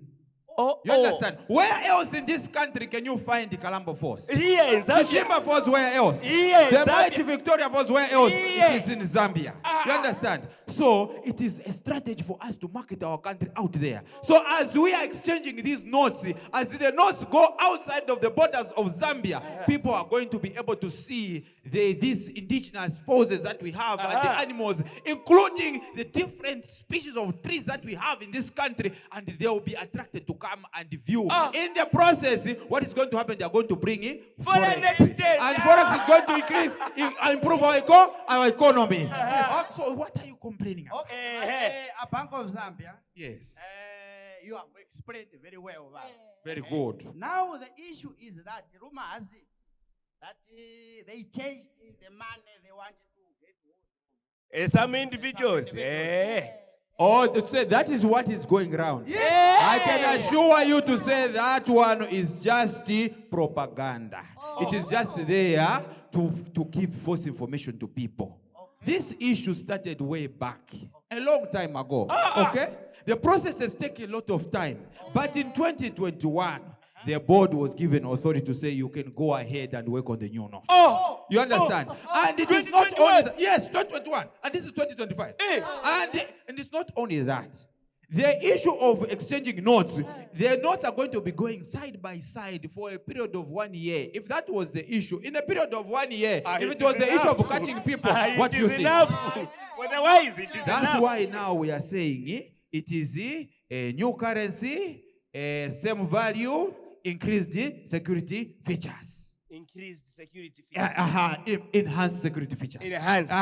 You understand? Where else in this country can you find the Kalambo Falls? Here in Zambia. Chishimba Falls, where else? Here in the mighty Victoria Falls, where else? It is in Zambia. You understand? So it is a strategy for us to market our country out there. So as we are exchanging these notes, as the notes go outside of the borders of Zambia, people are going to be able to see these indigenous forces that we have, and the animals, including the different species of trees that we have in this country, and they will be attracted to come and view. In the process, what is going to happen? They are going to bring in forex. And forex is going to increase, improve our economy. So what are you complaining about? A Bank of Zambia. Yes. You have explained very well. Very good. Now the issue is that rumor has it that they changed the money they wanted to get. Some individuals. To say that is what is going around. I can assure you to say that one is just propaganda. It is just there to give false information to people. This issue started way back, a long time ago. Okay? The process has taken a lot of time. But in 2021, the board was given authority to say you can go ahead and work on the new note. You understand? And it is not only that. Yes, 2021. And this is 2025. And it's not only that. The issue of exchanging notes, the notes are going to be going side by side for a period of 1 year. If that was the issue, in a period of 1 year, if it was the issue of catching people, what do you think? For the wise, it is That's enough. why now we are saying it is a new currency, same value, increased security features. Increased security features. Enhanced security features. Enhanced.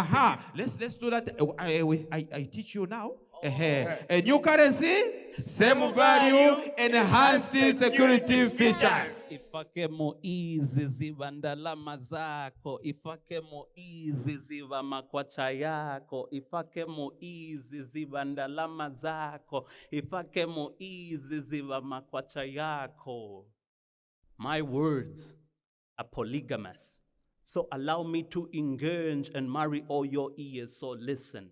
Let's do that. I teach you now. A new currency, same value, enhanced security features. Ifake moizi ziva ndalama zako, ifake moizi ziva makwacha yako, ifake moizi ziva ndalama zako, ifake moizi ziva makwacha yako. My words are polygamous, so allow me to engage and marry all your ears, so listen.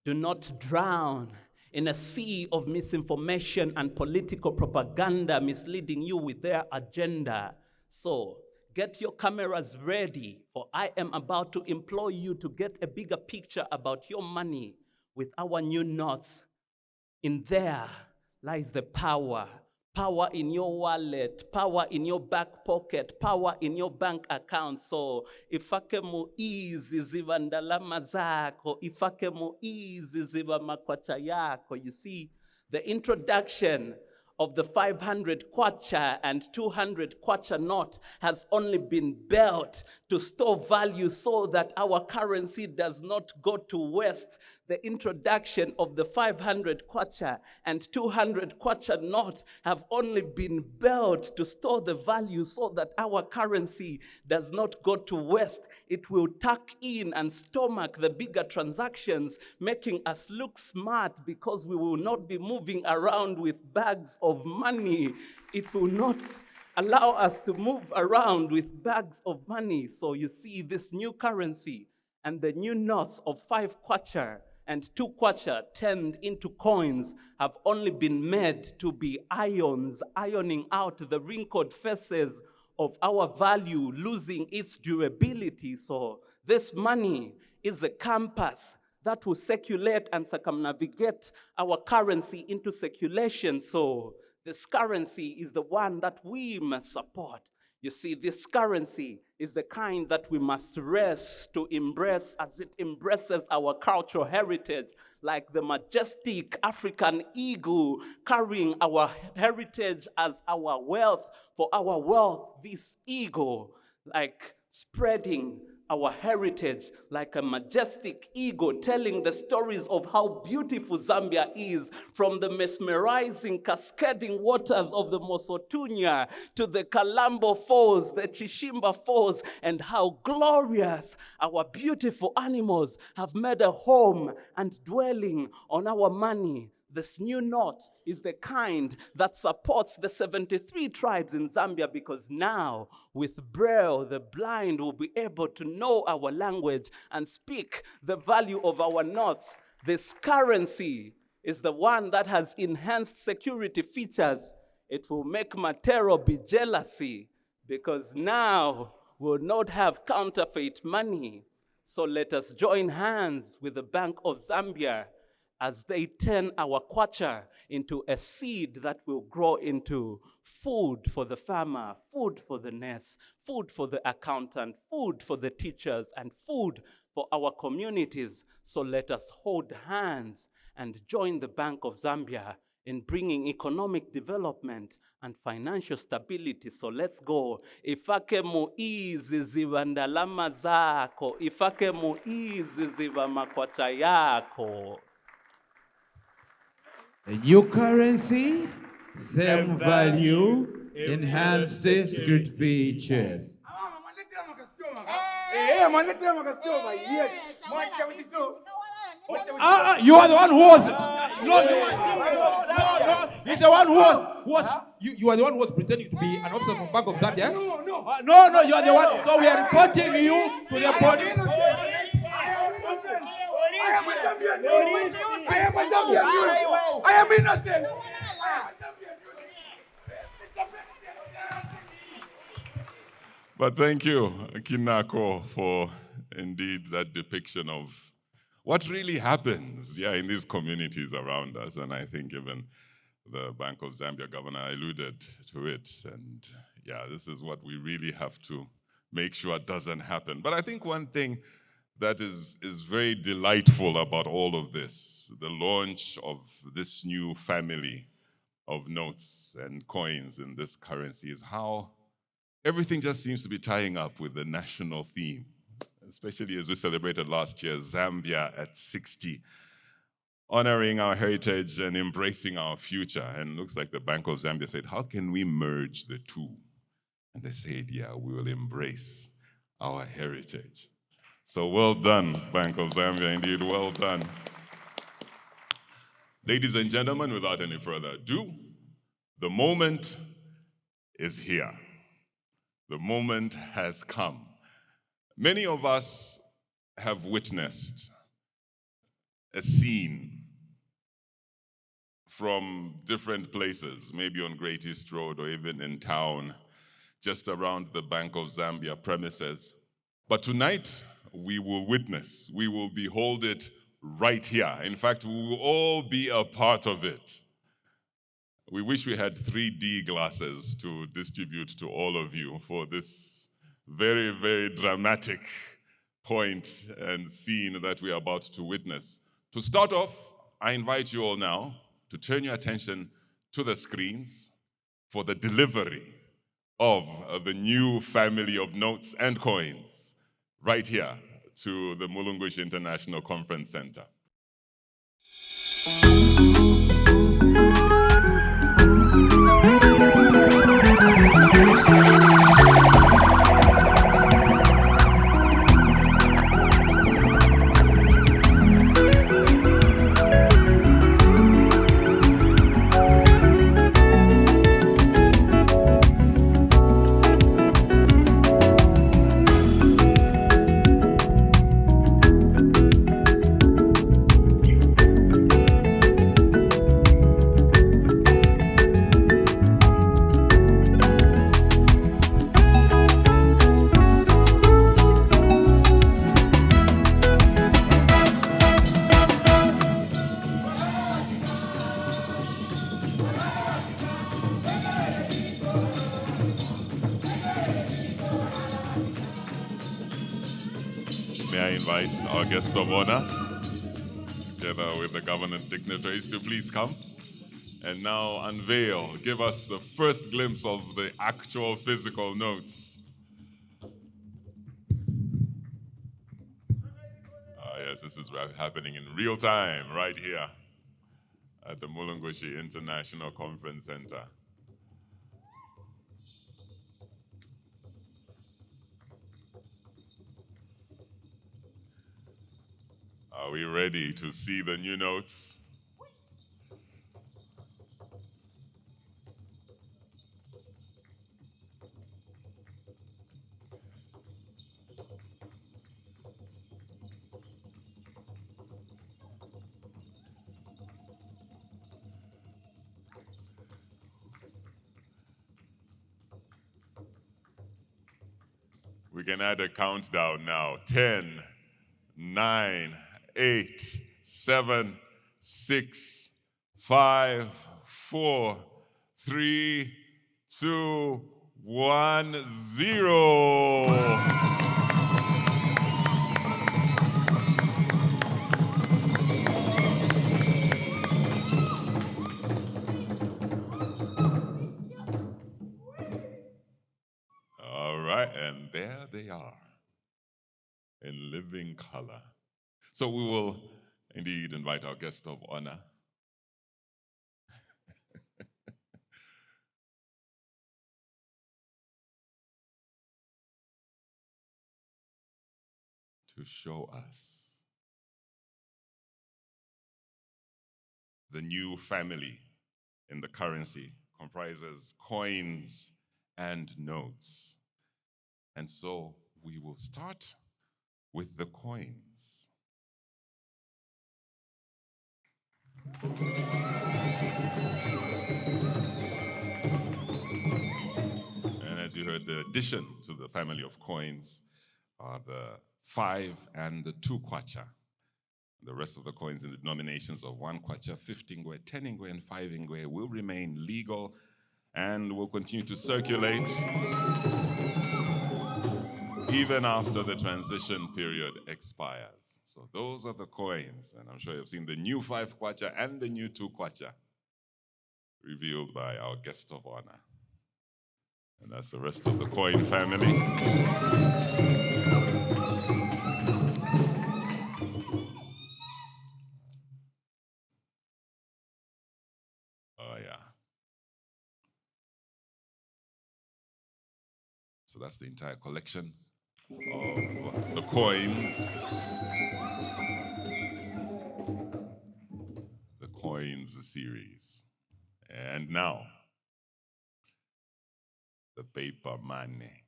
Do not drown in a sea of misinformation and political propaganda misleading you with their agenda. So, get your cameras ready, for I am about to implore you to get a bigger picture about your money with our new notes. In there lies the power. Power in your wallet, power in your back pocket, power in your bank account. So, ifake muizi ziva ndalama zako, ifake muizi ziva makwacha yako. You see, the introduction of the 500 kwacha and 200 kwacha note has only been built to store value so that our currency does not go to waste. The introduction of the 500 kwacha and 200 kwacha note have only been built to store the value so that our currency does not go to waste. It will tuck in and stomach the bigger transactions, making us look smart because we will not be moving around with bags of money. It will not allow us to move around with bags of money. So you see this new currency and the new notes of 5 kwacha and 2 kwacha turned into coins have only been made to be ions, ironing out the wrinkled faces of our value, losing its durability. So this money is a compass that will circulate and circumnavigate our currency into circulation. So this currency is the one that we must support. You see, this currency is the kind that we must raise to embrace as it embraces our cultural heritage, like the majestic African eagle carrying our heritage as our wealth. For our wealth, this eagle, like spreading our heritage like a majestic eagle, telling the stories of how beautiful Zambia is, from the mesmerizing cascading waters of the Mosotunya to the Kalambo Falls, the Chishimba Falls, and how glorious our beautiful animals have made a home and dwelling on our money. This new note is the kind that supports the 73 tribes in Zambia, because now with Braille, the blind will be able to know our language and speak the value of our notes. This currency is the one that has enhanced security features. It will make Matero be jealousy, because now we'll not have counterfeit money. So let us join hands with the Bank of Zambia as they turn our kwacha into a seed that will grow into food for the farmer, food for the nurse, food for the accountant, food for the teachers, and food for our communities. So let us hold hands and join the Bank of Zambia in bringing economic development and financial stability. So let's go. Ifake muizi ziva ndalama zako, ifake muizi ziva makwacha yako. A new currency, same value, enhanced security features. You are the one who was. No. He's the one who was. You are the one who was pretending to be an officer from Bank of Zambia. No, you are the one. So we are reporting you to the police. I am a Zambian. I am innocent. But thank you, Kinako, for indeed that depiction of what really happens, in these communities around us. And I think even the Bank of Zambia governor alluded to it. And this is what we really have to make sure doesn't happen. But I think one thing that is very delightful about all of this, the launch of this new family of notes and coins in this currency, is how everything just seems to be tying up with the national theme, especially as we celebrated last year, Zambia at 60, honoring our heritage and embracing our future. And it looks like the Bank of Zambia said, how can we merge the two? And they said, we will embrace our heritage. So well done, Bank of Zambia, indeed, well done. Ladies and gentlemen, without any further ado, the moment is here. The moment has come. Many of us have witnessed a scene from different places, maybe on Great East Road or even in town, just around the Bank of Zambia premises. But tonight, we will witness, we will behold it right here. In fact, we will all be a part of it. We wish we had 3D glasses to distribute to all of you for this very, very dramatic point and scene that we are about to witness. To start off, I invite you all now to turn your attention to the screens for the delivery of the new family of notes and coins right here to the Mulungushi International Conference Center. May I invite our guest of honor, together with the government dignitaries, to please come and now unveil, give us the first glimpse of the actual physical notes. Yes, this is happening in real time right here at the Mulungushi International Conference Center. Are we ready to see the new notes? We can add a countdown now. 10, 9, 8, 7, 6, 5, 4, 3, 2, 1, 0. All right, and there they are in living color. So we will indeed invite our guest of honor to show us the new family in the currency comprises coins and notes. And so we will start with the coins. And as you heard, the addition to the family of coins are the 5 and the 2 kwacha. The rest of the coins in the denominations of 1 kwacha, 50 ngwe, 10 ngwe, and 5 ngwe will remain legal and will continue to circulate even after the transition period expires. So those are the coins, and I'm sure you've seen the new 5 kwacha and the new 2 kwacha revealed by our guest of honor. And that's the rest of the coin family. Oh, yeah. So that's the entire collection of the coins. The coins series. And now, the paper money.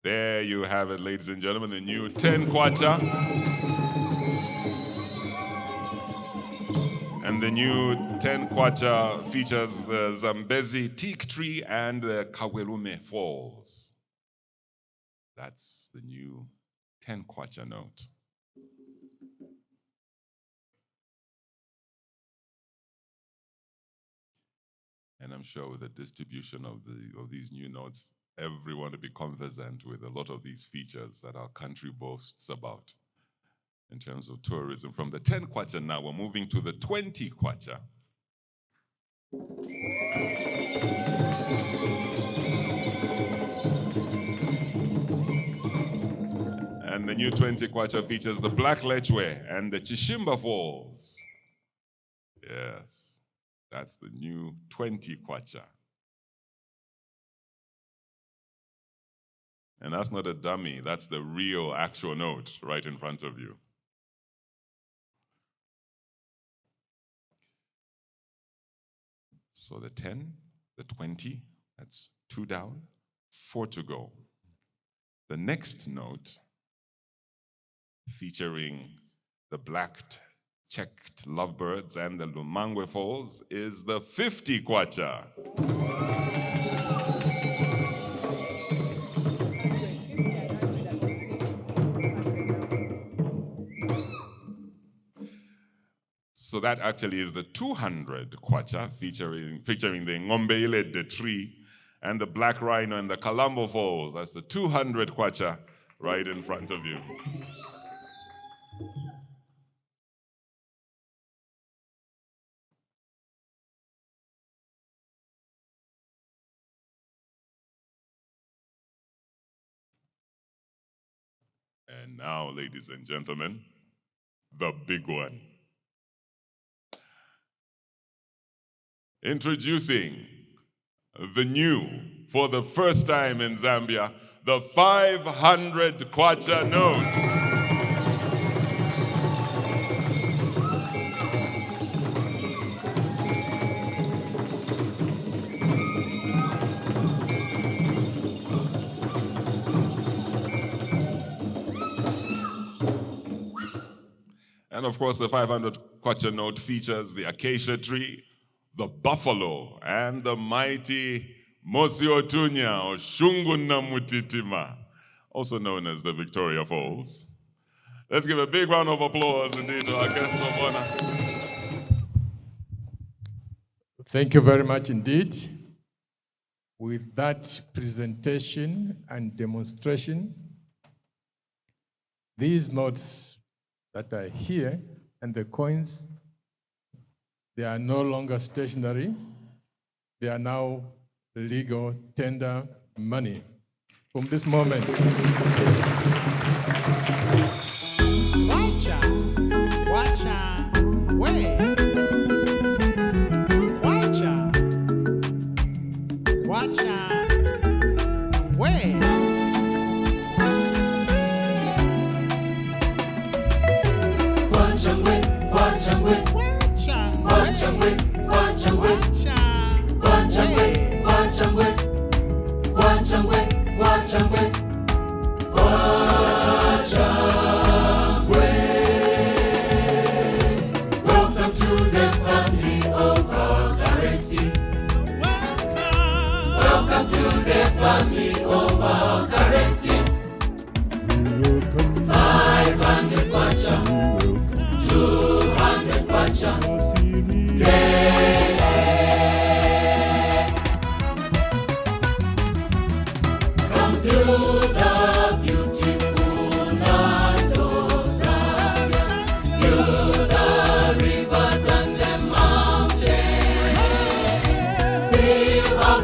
There you have it, ladies and gentlemen, the new 10 kwacha. And the new 10 kwacha features the Zambezi teak tree and the Kawelume Falls. That's the new 10 kwacha note. And I'm sure with the distribution of these new notes, everyone will be conversant with a lot of these features that our country boasts about. in terms of tourism. From the 10 kwacha now, we're moving to the 20 kwacha. And the new 20 kwacha features the Black Lechwe and the Chishimba Falls. Yes, that's the new 20 kwacha. And that's not a dummy, that's the real actual note right in front of you. So the 10, the 20, that's 2 down, 4 to go. The next note, featuring the black checked lovebirds and the Lumangwe Falls, is the 50 kwacha. So that actually is the 200 kwacha, featuring the Ngombeile de tree and the black rhino and the Kalambo Falls. That's the 200 kwacha right in front of you. And now, ladies and gentlemen, the big one. Introducing the new, for the first time in Zambia, the 500 kwacha note. And of course, the 500 kwacha note features the acacia tree, the buffalo, and the mighty Mosi Otunya, or Shunguna Mutitima, also known as the Victoria Falls. Let's give a big round of applause indeed to our guest of honor. Thank you very much indeed. With that presentation and demonstration, these notes that are here and the coins, they are no longer stationary. They are now legal tender money. From this moment. Kwacha, Kwacha, way. Kwacha, Kwacha, way. Kwacha, way, Kwacha, way. Kwachangwe, Kwachangwe, Kwachangwe, Kwachangwe, Kwachangwe, Kwachangwe, Kwachangwe. Welcome to the family of our currency. Welcome to the family of our currency. 500 kwacha, 200 kwacha. Come through the beautiful land of Zambia, through the rivers and the mountains. See how